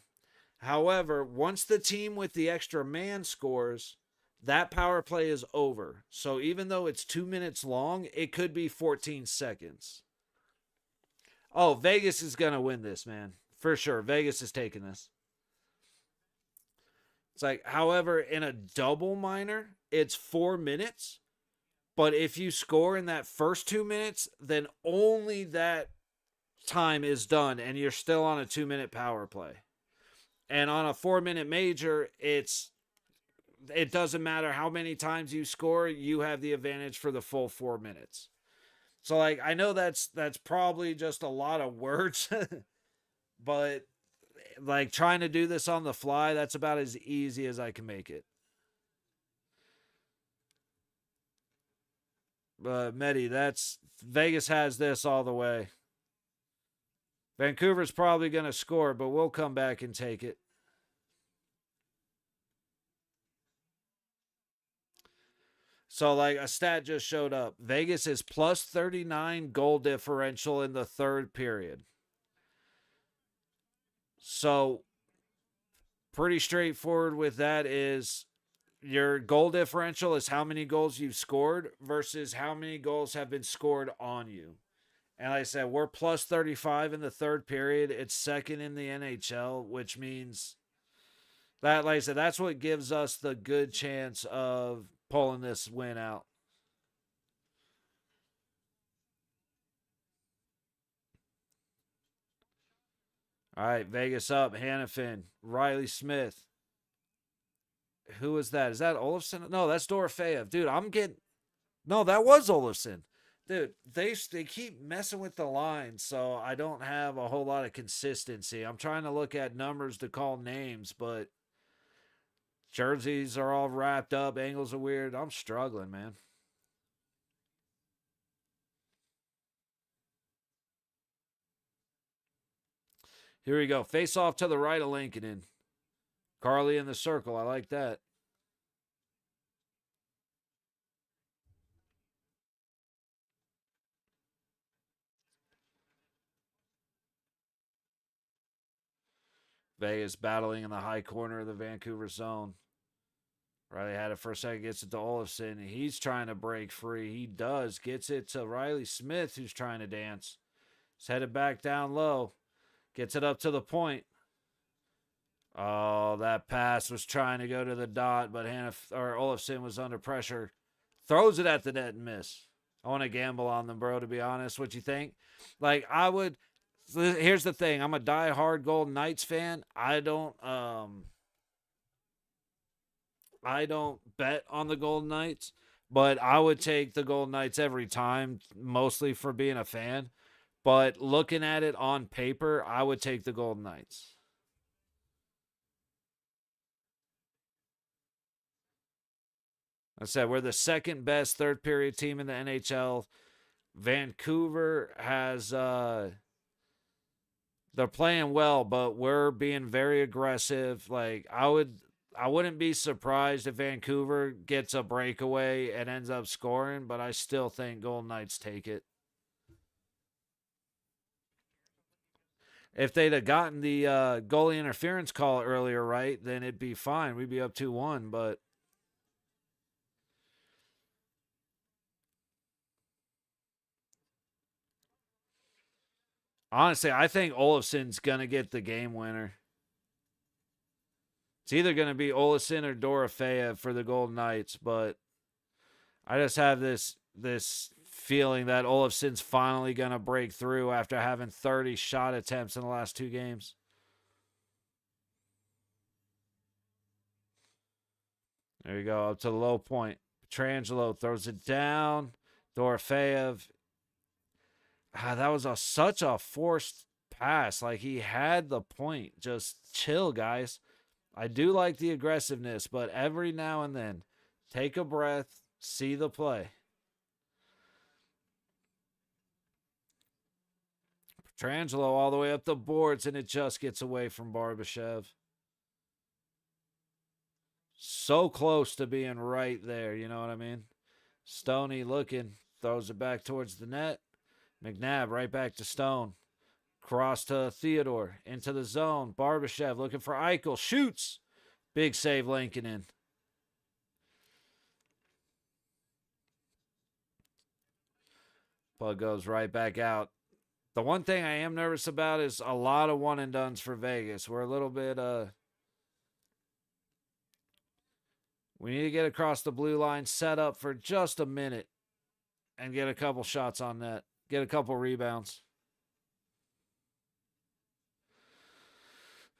However, once the team with the extra man scores, that power play is over. So even though it's 2 minutes long, it could be 14 seconds. Oh, Vegas is going to win this, man. For sure. Vegas is taking this. It's like, however, in a double minor, it's 4 minutes. But if you score in that first 2 minutes, then only that time is done and you're still on a 2-minute power play. And on a 4-minute major, it doesn't matter how many times you score, you have the advantage for the full 4 minutes. So, like, I know that's probably just a lot of words, but like trying to do this on the fly, that's about as easy as I can make it. Medi, Vegas has this all the way. Vancouver's probably going to score, but we'll come back and take it. So, like, a stat just showed up. Vegas is plus 39 goal differential in the third period. So, pretty straightforward with that is your goal differential is how many goals you've scored versus how many goals have been scored on you. And like I said, we're plus 35 in the third period. It's second in the NHL, which means that, like I said, that's what gives us the good chance of pulling this win out. All right, Vegas up. Hannafin, Riley Smith. Who is that? Is that Olofsson? No, that's Dorofeyev. Dude, No, that was Olofsson. Dude, they keep messing with the line, so I don't have a whole lot of consistency. I'm trying to look at numbers to call names, but jerseys are all wrapped up. Angles are weird. I'm struggling, man. Here we go. Face off to the right of Lincoln. Carly in the circle. I like that. Vegas battling in the high corner of the Vancouver zone. Riley had it for a second, gets it to Olofsson. He's trying to break free. He does. Gets it to Riley Smith, who's trying to dance. He's headed back down low. Gets it up to the point. Oh, that pass was trying to go to the dot, but Olofsson was under pressure. Throws it at the net and miss. I want to gamble on them, bro, to be honest. What you think? Like, I would... Here's the thing. I'm a die-hard Golden Knights fan. I don't... I don't bet on the Golden Knights, but I would take the Golden Knights every time, mostly for being a fan. But looking at it on paper, I would take the Golden Knights. I said we're the second best third period team in the NHL. Vancouver has they're playing well, but we're being very aggressive. Like I wouldn't be surprised if Vancouver gets a breakaway and ends up scoring, but I still think Golden Knights take it. If they'd have gotten the goalie interference call earlier, right, then it'd be fine. We'd be up 2-1, but honestly, I think Olafson's going to get the game winner. It's either going to be Olafson or Dorofeyev for the Golden Knights, but I just have this feeling that Olafson's finally going to break through after having 30 shot attempts in the last 2 games. There you go, up to the low point. Petrangelo throws it down. Dorofeyev. That was such a forced pass. Like he had the point. Just chill, guys. I do like the aggressiveness, but every now and then, take a breath, see the play. Petrangelo all the way up the boards, and it just gets away from Barbashev. So close to being right there, you know what I mean? Stoney looking, throws it back towards the net. McNabb right back to Stone. Cross to Theodore, into the zone. Barbashev looking for Eichel, shoots. Big save, Lankinen. Puck goes right back out. The one thing I am nervous about is a lot of one and dones for Vegas. We're a little bit we need to get across the blue line, set up for just a minute, and get a couple shots on net. Get a couple rebounds.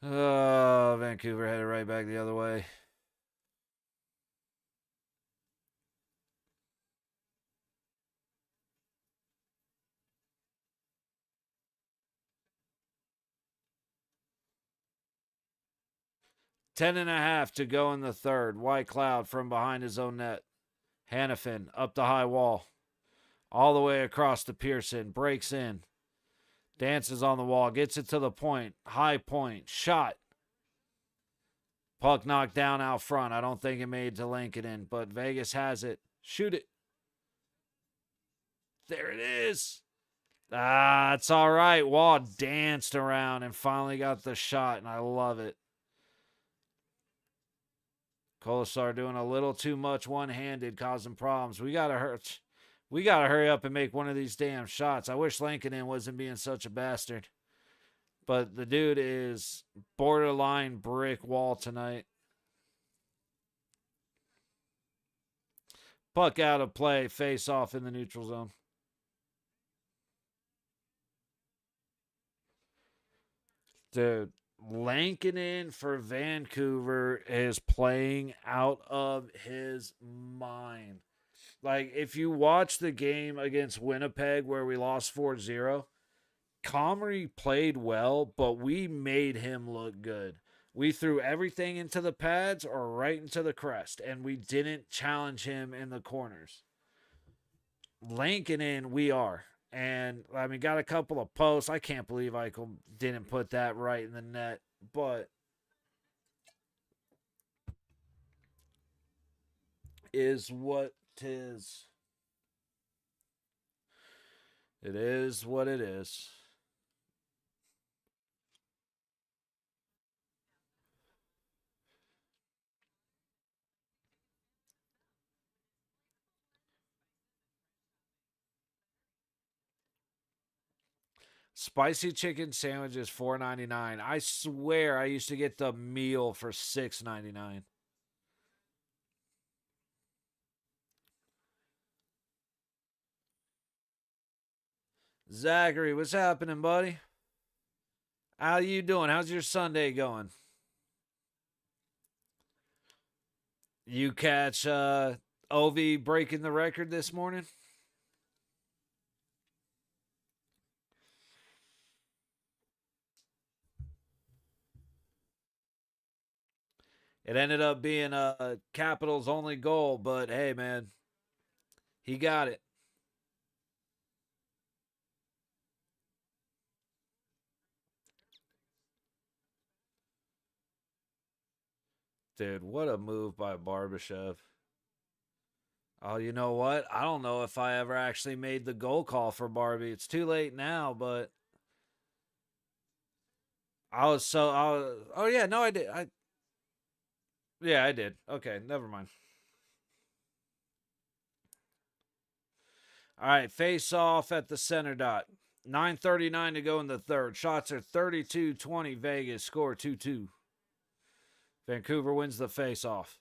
Oh, Vancouver headed right back the other way. Ten and a half to go in the third. White Cloud from behind his own net. Hannafin up the high wall. All the way across to Pearson. Breaks in. Dances on the wall. Gets it to the point. High point. Shot. Puck knocked down out front. I don't think it made to Lankinen, but Vegas has it. Shoot it. There it is. It's all right. Wall danced around and finally got the shot, and I love it. Kolesar doing a little too much one-handed, causing problems. We gotta hurry up and make one of these damn shots. I wish Lankinen wasn't being such a bastard. But the dude is borderline brick wall tonight. Puck out of play, face off in the neutral zone. Dude, Lankinen for Vancouver is playing out of his mind. Like, if you watch the game against Winnipeg where we lost 4-0, Comrie played well, but we made him look good. We threw everything into the pads or right into the crest, and we didn't challenge him in the corners. Lankinen, we are. And, I mean, got a couple of posts. I can't believe Eichel didn't put that right in the net. But is what tis. It is what it is. Spicy chicken sandwiches $4.99. I swear I used to get the meal for $6.99. Zachary, what's happening, buddy? How you doing? How's your Sunday going? You catch Ovi breaking the record this morning? It ended up being a Capitals only goal, but hey, man, he got it. Dude, what a move by Barbashev. Oh, you know what? I don't know if I ever actually made the goal call for Barbie. It's too late now, but oh yeah, no I did. I did. Okay, never mind. All right, face off at the center dot. 9:39 to go in the third. Shots are 32-20 Vegas. Score 2-2. Vancouver wins the face off.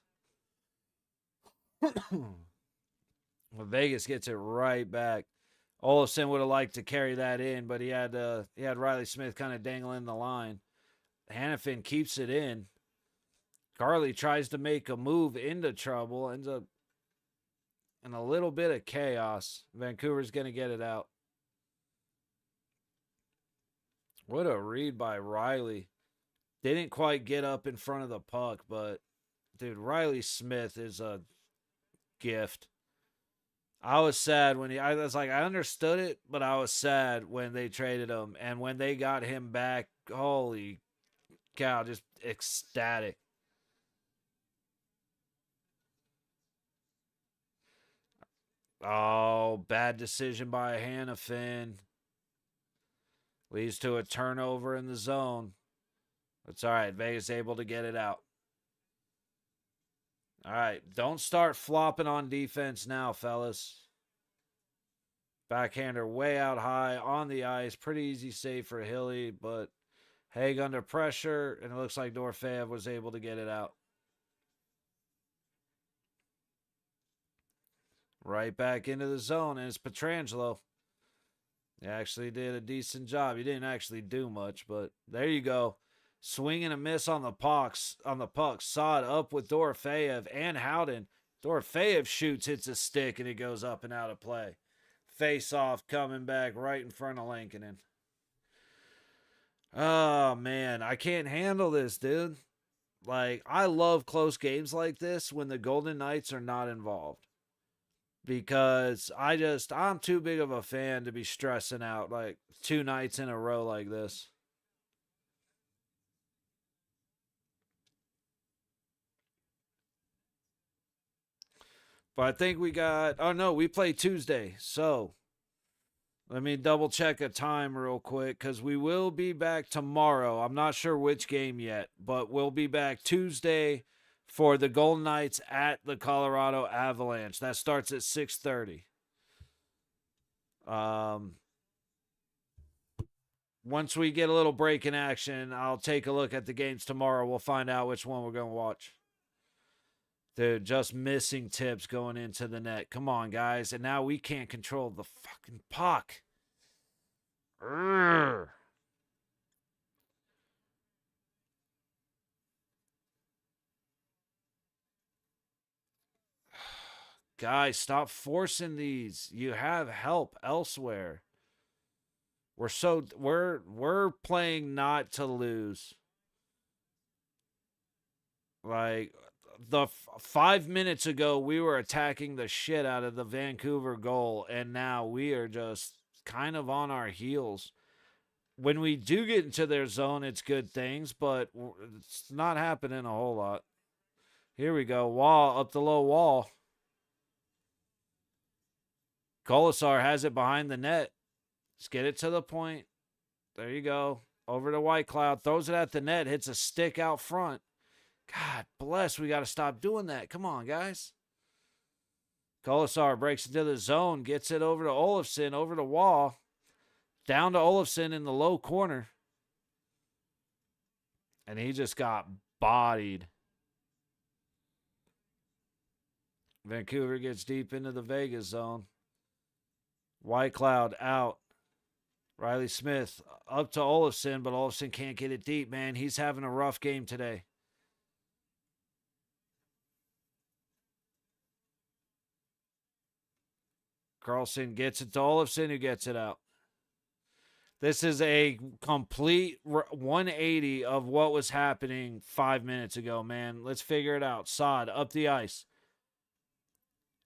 Well, Vegas gets it right back. Olofsson would have liked to carry that in, but he had Riley Smith kind of dangling the line. Hannafin keeps it in. Carly tries to make a move into trouble, ends up in a little bit of chaos. Vancouver's going to get it out. What a read by Riley. They didn't quite get up in front of the puck, but dude, Riley Smith is a gift. I was sad when I was like, I understood it, but I was sad when they traded him. And when they got him back, holy cow, just ecstatic. Oh, bad decision by Hannafin. Leads to a turnover in the zone. It's all right. Vegas able to get it out. All right. Don't start flopping on defense now, fellas. Backhander way out high on the ice. Pretty easy save for Hilly, but Haig under pressure, and it looks like Dorofeyev was able to get it out. Right back into the zone, and it's Pietrangelo. He actually did a decent job. He didn't actually do much, but there you go. Swing and a miss on the pucks. Saw it up with Dorofeyev and Howden. Dorofeyev shoots, hits a stick, and it goes up and out of play. Face off coming back right in front of Lankinen. Oh man, I can't handle this, dude. Like, I love close games like this when the Golden Knights are not involved. Because I'm too big of a fan to be stressing out like 2 nights in a row like this. But I think we play Tuesday. So let me double check a time real quick because we will be back tomorrow. I'm not sure which game yet, but we'll be back Tuesday for the Golden Knights at the Colorado Avalanche. That starts at 6:30. Once we get a little break in action, I'll take a look at the games tomorrow. We'll find out which one we're going to watch. Dude, just missing tips going into the net. Come on, guys. And now we can't control the fucking puck. Urgh. Guys, stop forcing these. You have help elsewhere. We're playing not to lose. Like 5 minutes ago, we were attacking the shit out of the Vancouver goal, and now we are just kind of on our heels. When we do get into their zone, it's good things, but it's not happening a whole lot. Here we go. Wall up the low wall. Kolasar has it behind the net. Let's get it to the point. There you go. Over to White Cloud. Throws it at the net. Hits a stick out front. God bless. We got to stop doing that. Come on, guys. Kolasar breaks into the zone. Gets it over to Olofsson. Over to Wall. Down to Olofsson in the low corner. And he just got bodied. Vancouver gets deep into the Vegas zone. White Cloud out. Riley Smith up to Olofsson, but Olofsson can't get it deep, man. He's having a rough game today. Carlson gets it to Olofsson, who gets it out. This is a complete 180 of what was happening 5 minutes ago, man. Let's figure it out. Saad up the ice.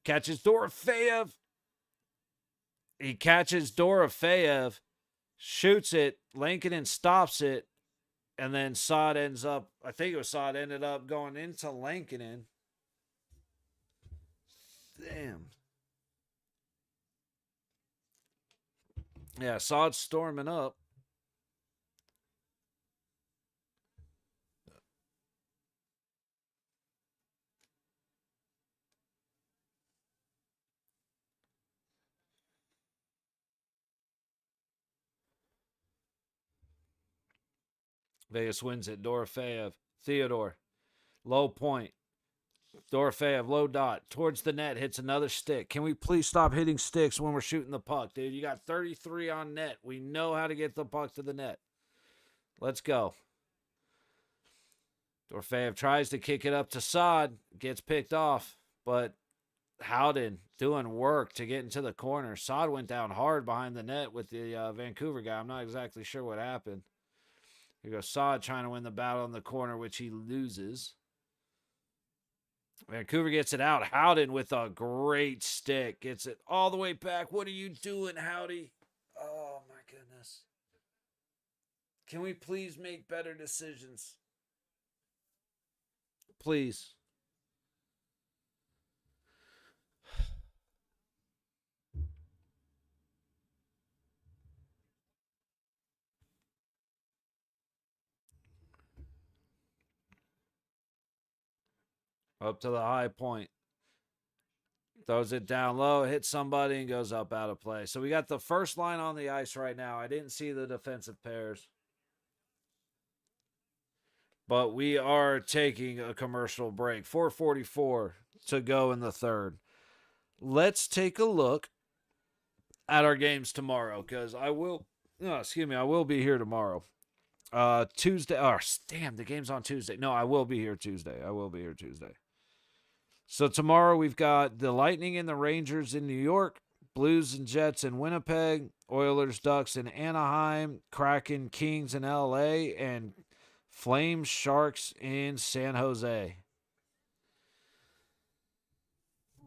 Catches Dorofeyev. He catches Dorofeyev, shoots it. Lankinen stops it. And then Saad ends up, I think it was Saad, ended up going into Lankinen. Damn. Yeah, Saad's storming up. Vegas wins it. Dorofeyev. Theodore. Low point. Dorofeyev, low dot. Towards the net. Hits another stick. Can we please stop hitting sticks when we're shooting the puck, dude? You got 33 on net. We know how to get the puck to the net. Let's go. Dorofeyev tries to kick it up to Saad. Gets picked off. But Howden doing work to get into the corner. Saad went down hard behind the net with the Vancouver guy. I'm not exactly sure what happened. Here goes Saad trying to win the battle in the corner, which he loses. Vancouver gets it out. Howden with a great stick. Gets it all the way back. What are you doing, Howdy? Oh, my goodness. Can we please make better decisions? Please. Up to the high point. Throws it down low, hits somebody, and goes up out of play. So we got the first line on the ice right now. I didn't see the defensive pairs. But we are taking a commercial break. 4:44 to go in the third. Let's take a look at our games tomorrow, because I will be here tomorrow. Tuesday. Oh, damn, the game's on Tuesday. No, I will be here Tuesday. So tomorrow we've got the Lightning and the Rangers in New York, Blues and Jets in Winnipeg, Oilers, Ducks in Anaheim, Kraken, Kings in LA, and Flames, Sharks in San Jose.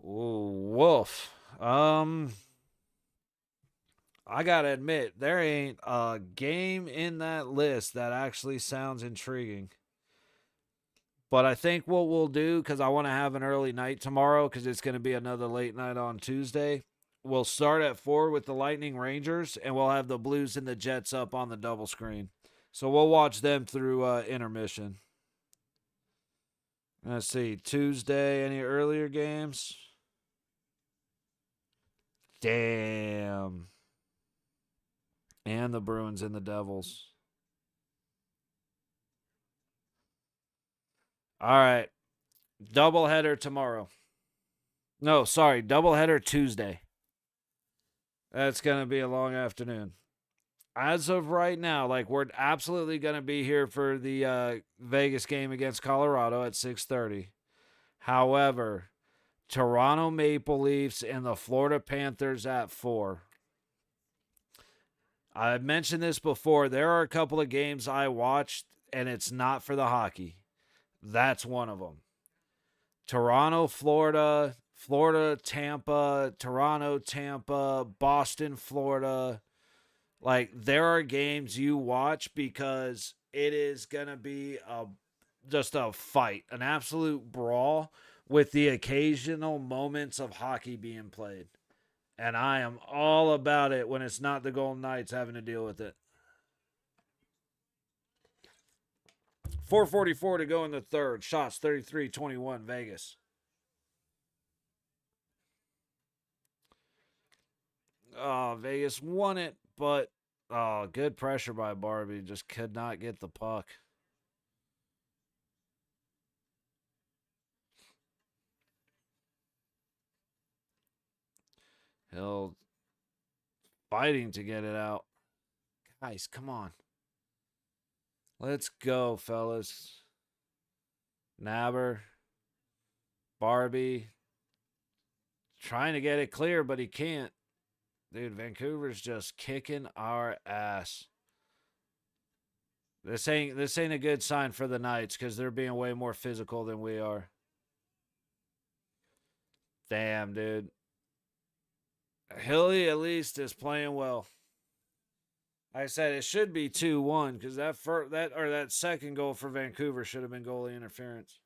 Ooh, woof. I gotta admit, there ain't a game in that list that actually sounds intriguing. But I think what we'll do, because I want to have an early night tomorrow, because it's going to be another late night on Tuesday, we'll start at 4 with the Lightning Rangers, and we'll have the Blues and the Jets up on the double screen. So we'll watch them through intermission. Let's see. Tuesday, any earlier games? Damn. And the Bruins and the Devils. All right. Doubleheader tomorrow. No, sorry. Doubleheader Tuesday. That's going to be a long afternoon. As of right now, like, we're absolutely going to be here for the Vegas game against Colorado at 6:30. However, Toronto Maple Leafs and the Florida Panthers at 4. I've mentioned this before. There are a couple of games I watched, and it's not for the hockey. That's one of them. Toronto, Florida, Florida, Tampa, Toronto, Tampa, Boston, Florida. Like, there are games you watch because it is going to be just a fight, an absolute brawl with the occasional moments of hockey being played. And I am all about it when it's not the Golden Knights having to deal with it. 4:44 to go in the third. Shots 33-21 Vegas. Vegas won it, but good pressure by Barbie. Just could not get the puck. Hill fighting to get it out. Guys, come on. Let's go, fellas. Nabber. Barbie. Trying to get it clear, but he can't. Dude, Vancouver's just kicking our ass. This ain't a good sign for the Knights because they're being way more physical than we are. Damn, dude. Hilly at least is playing well. Like I said, it should be 2-1 because that second goal for Vancouver should have been goalie interference.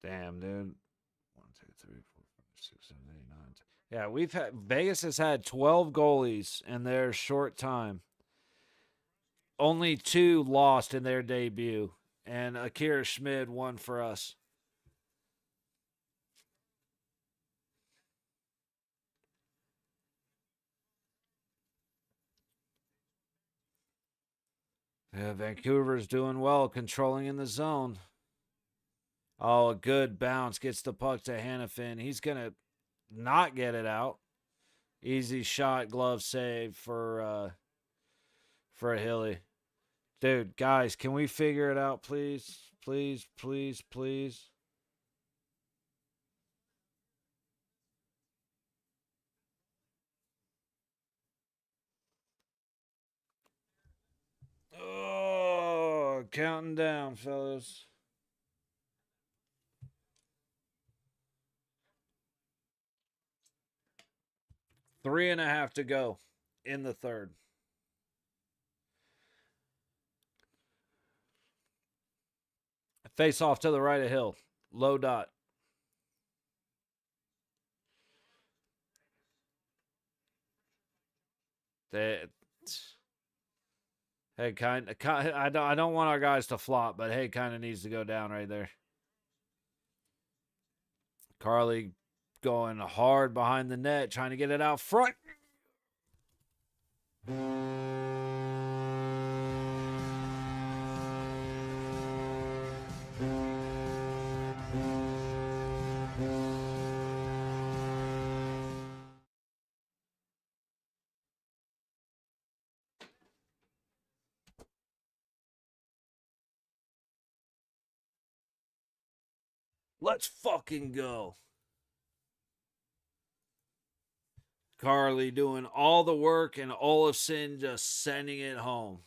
Damn, dude. 1, 2, 3, 4, 5, 6, 7, 8, 9. 10. Yeah, Vegas has had 12 goalies in their short time. Only 2 lost in their debut, and Akira Schmid won for us. Yeah, Vancouver's doing well, controlling in the zone. Oh, a good bounce gets the puck to Hannafin. He's gonna not get it out. Easy shot, glove save for a Hilly. Dude, guys, can we figure it out, please? Please, please, please. Oh, counting down, fellas. 3.5 to go in the third. Face off to the right of Hill. Low dot. Hey, I don't want our guys to flop, but hey, kind of needs to go down right there. Carly going hard behind the net, trying to get it out front. Let's fucking go. Carly doing all the work and Olafson just sending it home.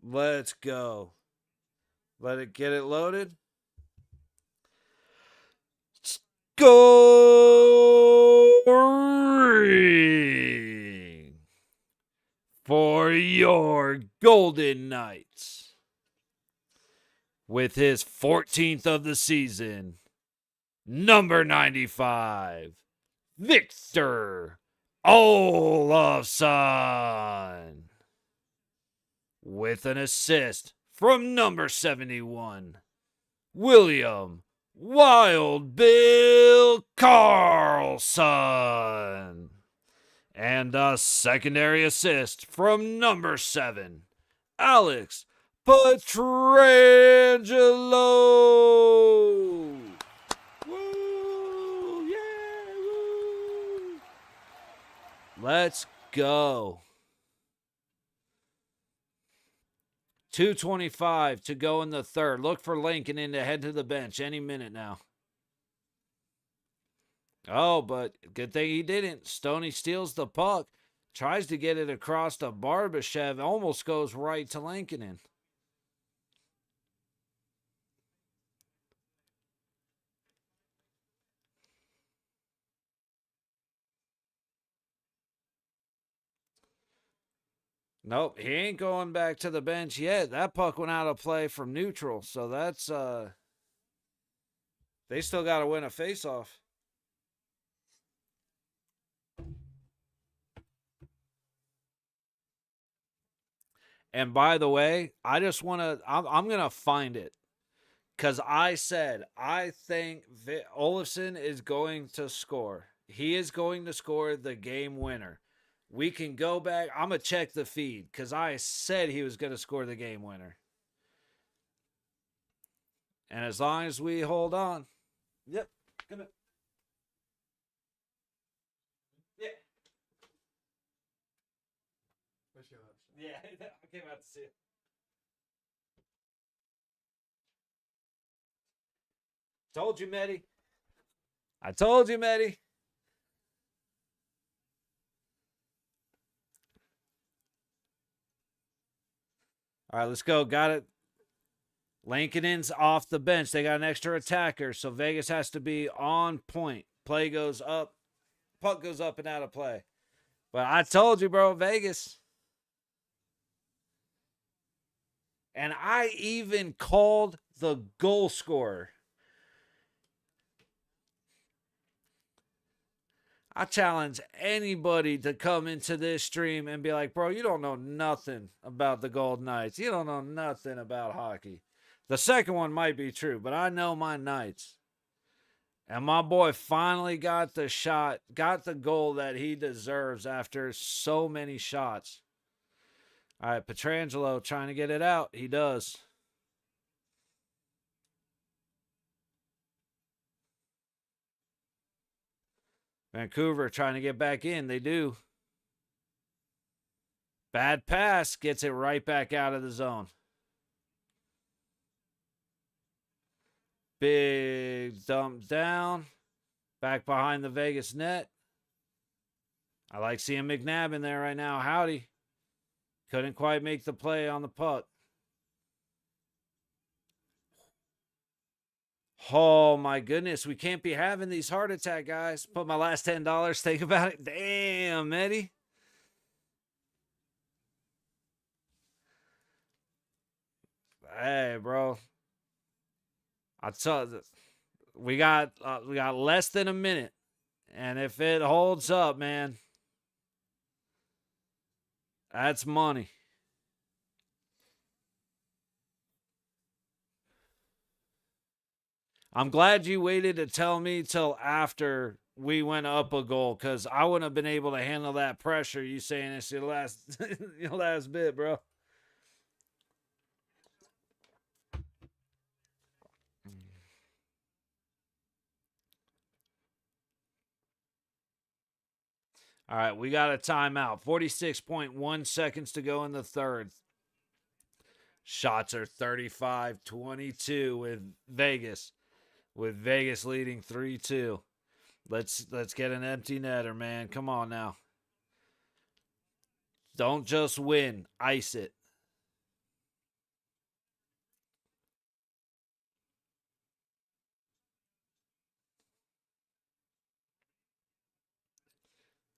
Let's go. Let it get it loaded. Scoring for your Golden Knights with his 14th of the season, number 95, Victor Olofsson, with an assist from number 71, William Wild Bill Carlson. And a secondary assist from number 7, Alex Petrangelo. Woo! Yeah! Woo! Let's go. 2:25 to go in the third. Look for Lincoln in to head to the bench any minute now. Oh, but good thing he didn't. Stoney steals the puck, tries to get it across to Barbashev, almost goes right to Lankinen. Nope, he ain't going back to the bench yet. That puck went out of play from neutral, so that's they still got to win a faceoff. And by the way, I just want to I'm going to find it Because I said, I think Olafson is going to score. He is going to score the game winner. We can go back. I'm going to check the feed because I said he was going to score the game winner. And as long as we hold on. Yep. Come in. Yeah. Yeah, I came out to see it. Told you, Medi. I told you, Medi. All right, let's go. Got it. Lincoln's off the bench. They got an extra attacker, so Vegas has to be on point. Play goes up. Puck goes up and out of play. But I told you, bro, Vegas. And I even called the goal scorer. I challenge anybody to come into this stream and be like, bro, you don't know nothing about the Golden Knights. You don't know nothing about hockey. The second one might be true, but I know my Knights. And my boy finally got the shot, got the goal that he deserves after so many shots. All right, Pietrangelo trying to get it out. He does. Vancouver trying to get back in. They do. Bad pass. Gets it right back out of the zone. Big dump down. Back behind the Vegas net. I like seeing McNabb in there right now. Howdy. Couldn't quite make the play on the puck. Oh, my goodness. We can't be having these heart attack, guys. Put my last $10. Think about it. Damn, Eddie. Hey, bro. I tell you, we got less than a minute. And if it holds up, man, that's money. I'm glad you waited to tell me till after we went up a goal because I wouldn't have been able to handle that pressure. You saying it's your last, your last bit, bro. All right, we got a timeout. 46.1 seconds to go in the third. Shots are 35-22 with Vegas. With Vegas leading 3-2. Let's get an empty netter, man. Come on now. Don't just win. Ice it.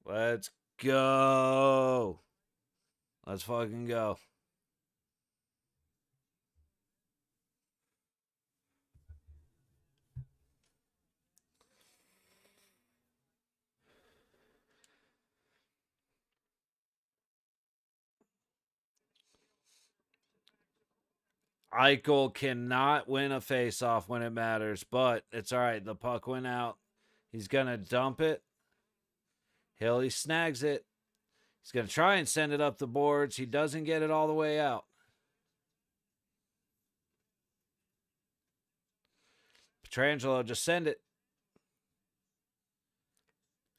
Let's go. Let's fucking go. Eichel cannot win a faceoff when it matters, but it's all right. The puck went out. He's going to dump it. He snags it. He's going to try and send it up the boards. He doesn't get it all the way out. Pietrangelo, just send it.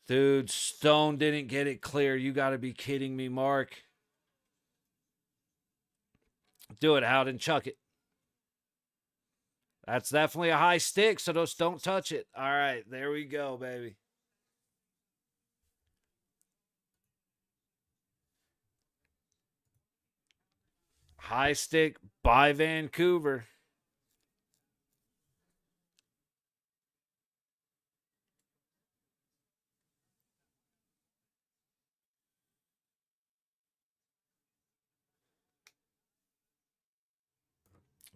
Dude, Stone didn't get it clear. You got to be kidding me, Mark. Do it, Howden. Chuck it. That's definitely a high stick, so just don't touch it. All right, there we go, baby. High stick by Vancouver.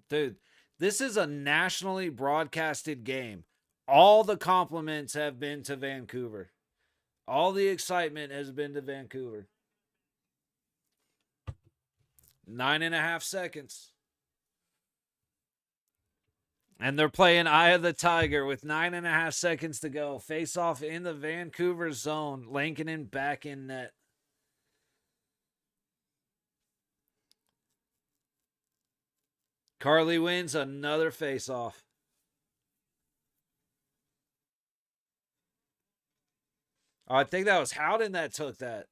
Dude, this is a nationally broadcasted game. All the compliments have been to Vancouver. All the excitement has been to Vancouver. 9.5 seconds. And they're playing Eye of the Tiger with 9.5 seconds to go. Face off in the Vancouver zone. Lankinen back in net. Carly wins another face off. Oh, I think that was Howden that took that.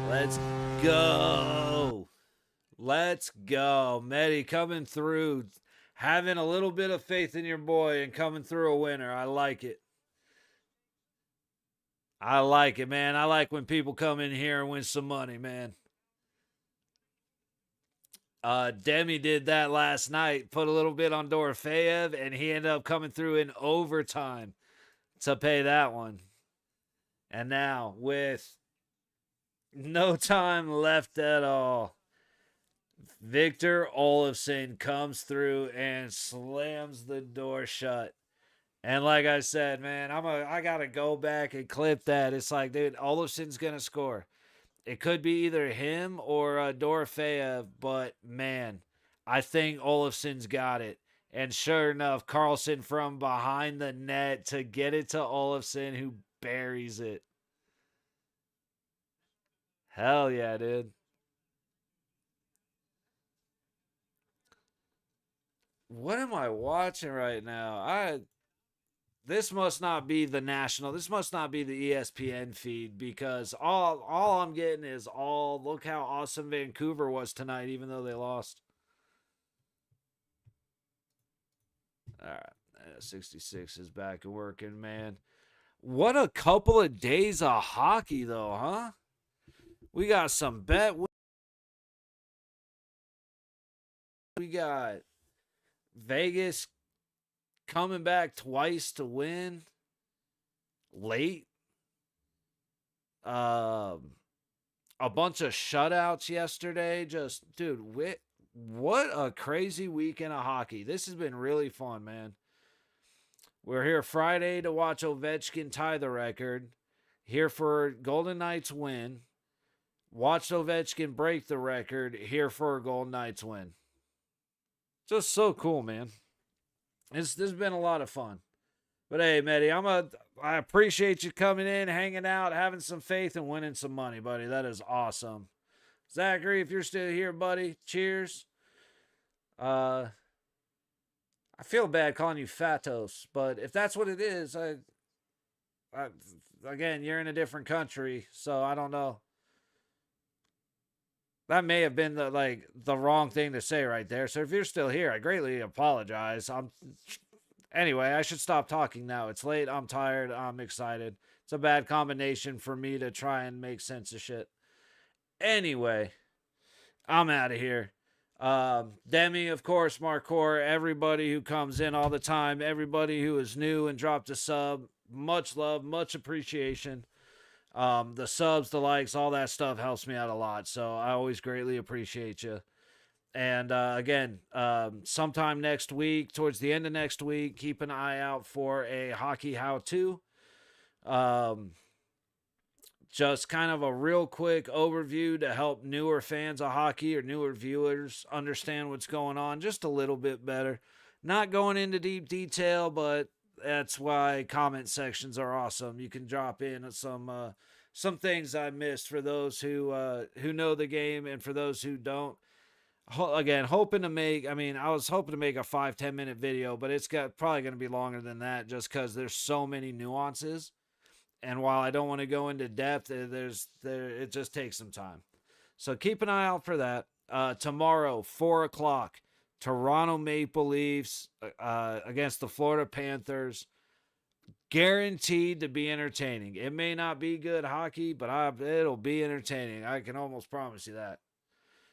Let's go. Let's go. Medi coming through. Having a little bit of faith in your boy and coming through a winner. I like it. I like it, man. I like when people come in here and win some money, man. Demi did that last night. Put a little bit on Dorofeyev, and he ended up coming through in overtime to pay that one. And now, with no time left at all, Victor Olofsson comes through and slams the door shut. And like I said, man, I gotta go back and clip that. It's like, dude, Olofsson's gonna score. It could be either him or Dorofeyev, but man, I think Olofsson's got it. And sure enough, Carlson from behind the net to get it to Olofsson, who buries it. Hell yeah, dude. What am I watching right now? This must not be the national. This must not be the ESPN feed, because all I'm getting is look how awesome Vancouver was tonight, even though they lost. All right, 66 is back and working, man. What a couple of days of hockey, though, huh? We got some bet. We got Vegas coming back twice to win late. A bunch of shutouts yesterday. Just, dude, what a crazy weekend of hockey. This has been really fun, man. We're here Friday to watch Ovechkin tie the record. Here for Golden Knights win. Watch Ovechkin break the record. Here for a Golden Knights win. Just so cool, man. This has been a lot of fun. But hey, Medi, I appreciate you coming in, hanging out, having some faith, and winning some money, buddy. That is awesome. Zachary, if you're still here, buddy, cheers. I feel bad calling you Fatos, but if that's what it is, again, you're in a different country, so I don't know. That may have been the wrong thing to say right there. So if you're still here, I greatly apologize. Anyway, I should stop talking now. It's late. I'm tired. I'm excited. It's a bad combination for me to try and make sense of shit. Anyway, I'm out of here. Demi, of course, Marcor, everybody who comes in all the time, everybody who is new and dropped a sub, much love, much appreciation. The subs, the likes, all that stuff helps me out a lot. So I always greatly appreciate you. And again, sometime next week, towards the end of next week, keep an eye out for a hockey how-to. Just kind of a real quick overview to help newer fans of hockey or newer viewers understand what's going on just a little bit better. Not going into deep detail, but that's why comment sections are awesome. You can drop in some things I missed for those who know the game, and for those who don't. Again, I was hoping to make a 5-10 minute video, but it's probably going to be longer than that, just because there's so many nuances. And while I don't want to go into depth, it just takes some time. So keep an eye out for that. Tomorrow, 4 o'clock, Toronto Maple Leafs against the Florida Panthers. Guaranteed to be entertaining. It may not be good hockey, but it'll be entertaining. I can almost promise you that.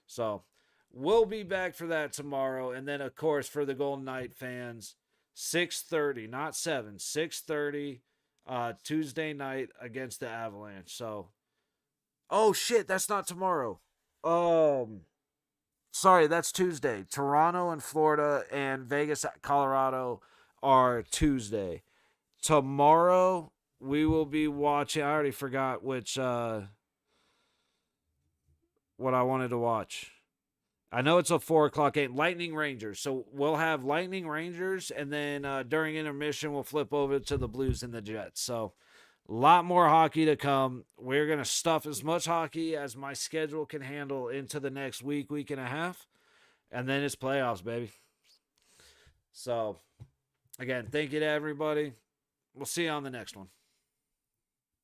So we'll be back for that tomorrow. And then, of course, for the Golden Knight fans, 6:30, not 7, 6:30. Tuesday night against the Avalanche. So, oh shit, that's not tomorrow. Sorry, that's Tuesday. Toronto and Florida and Vegas, Colorado are Tuesday. Tomorrow we will be watching. I already forgot which what I wanted to watch. I know it's a 4 o'clock game. Lightning Rangers. So we'll have Lightning Rangers, and then during intermission, we'll flip over to the Blues and the Jets. So a lot more hockey to come. We're going to stuff as much hockey as my schedule can handle into the next week, week and a half. And then it's playoffs, baby. So, again, thank you to everybody. We'll see you on the next one.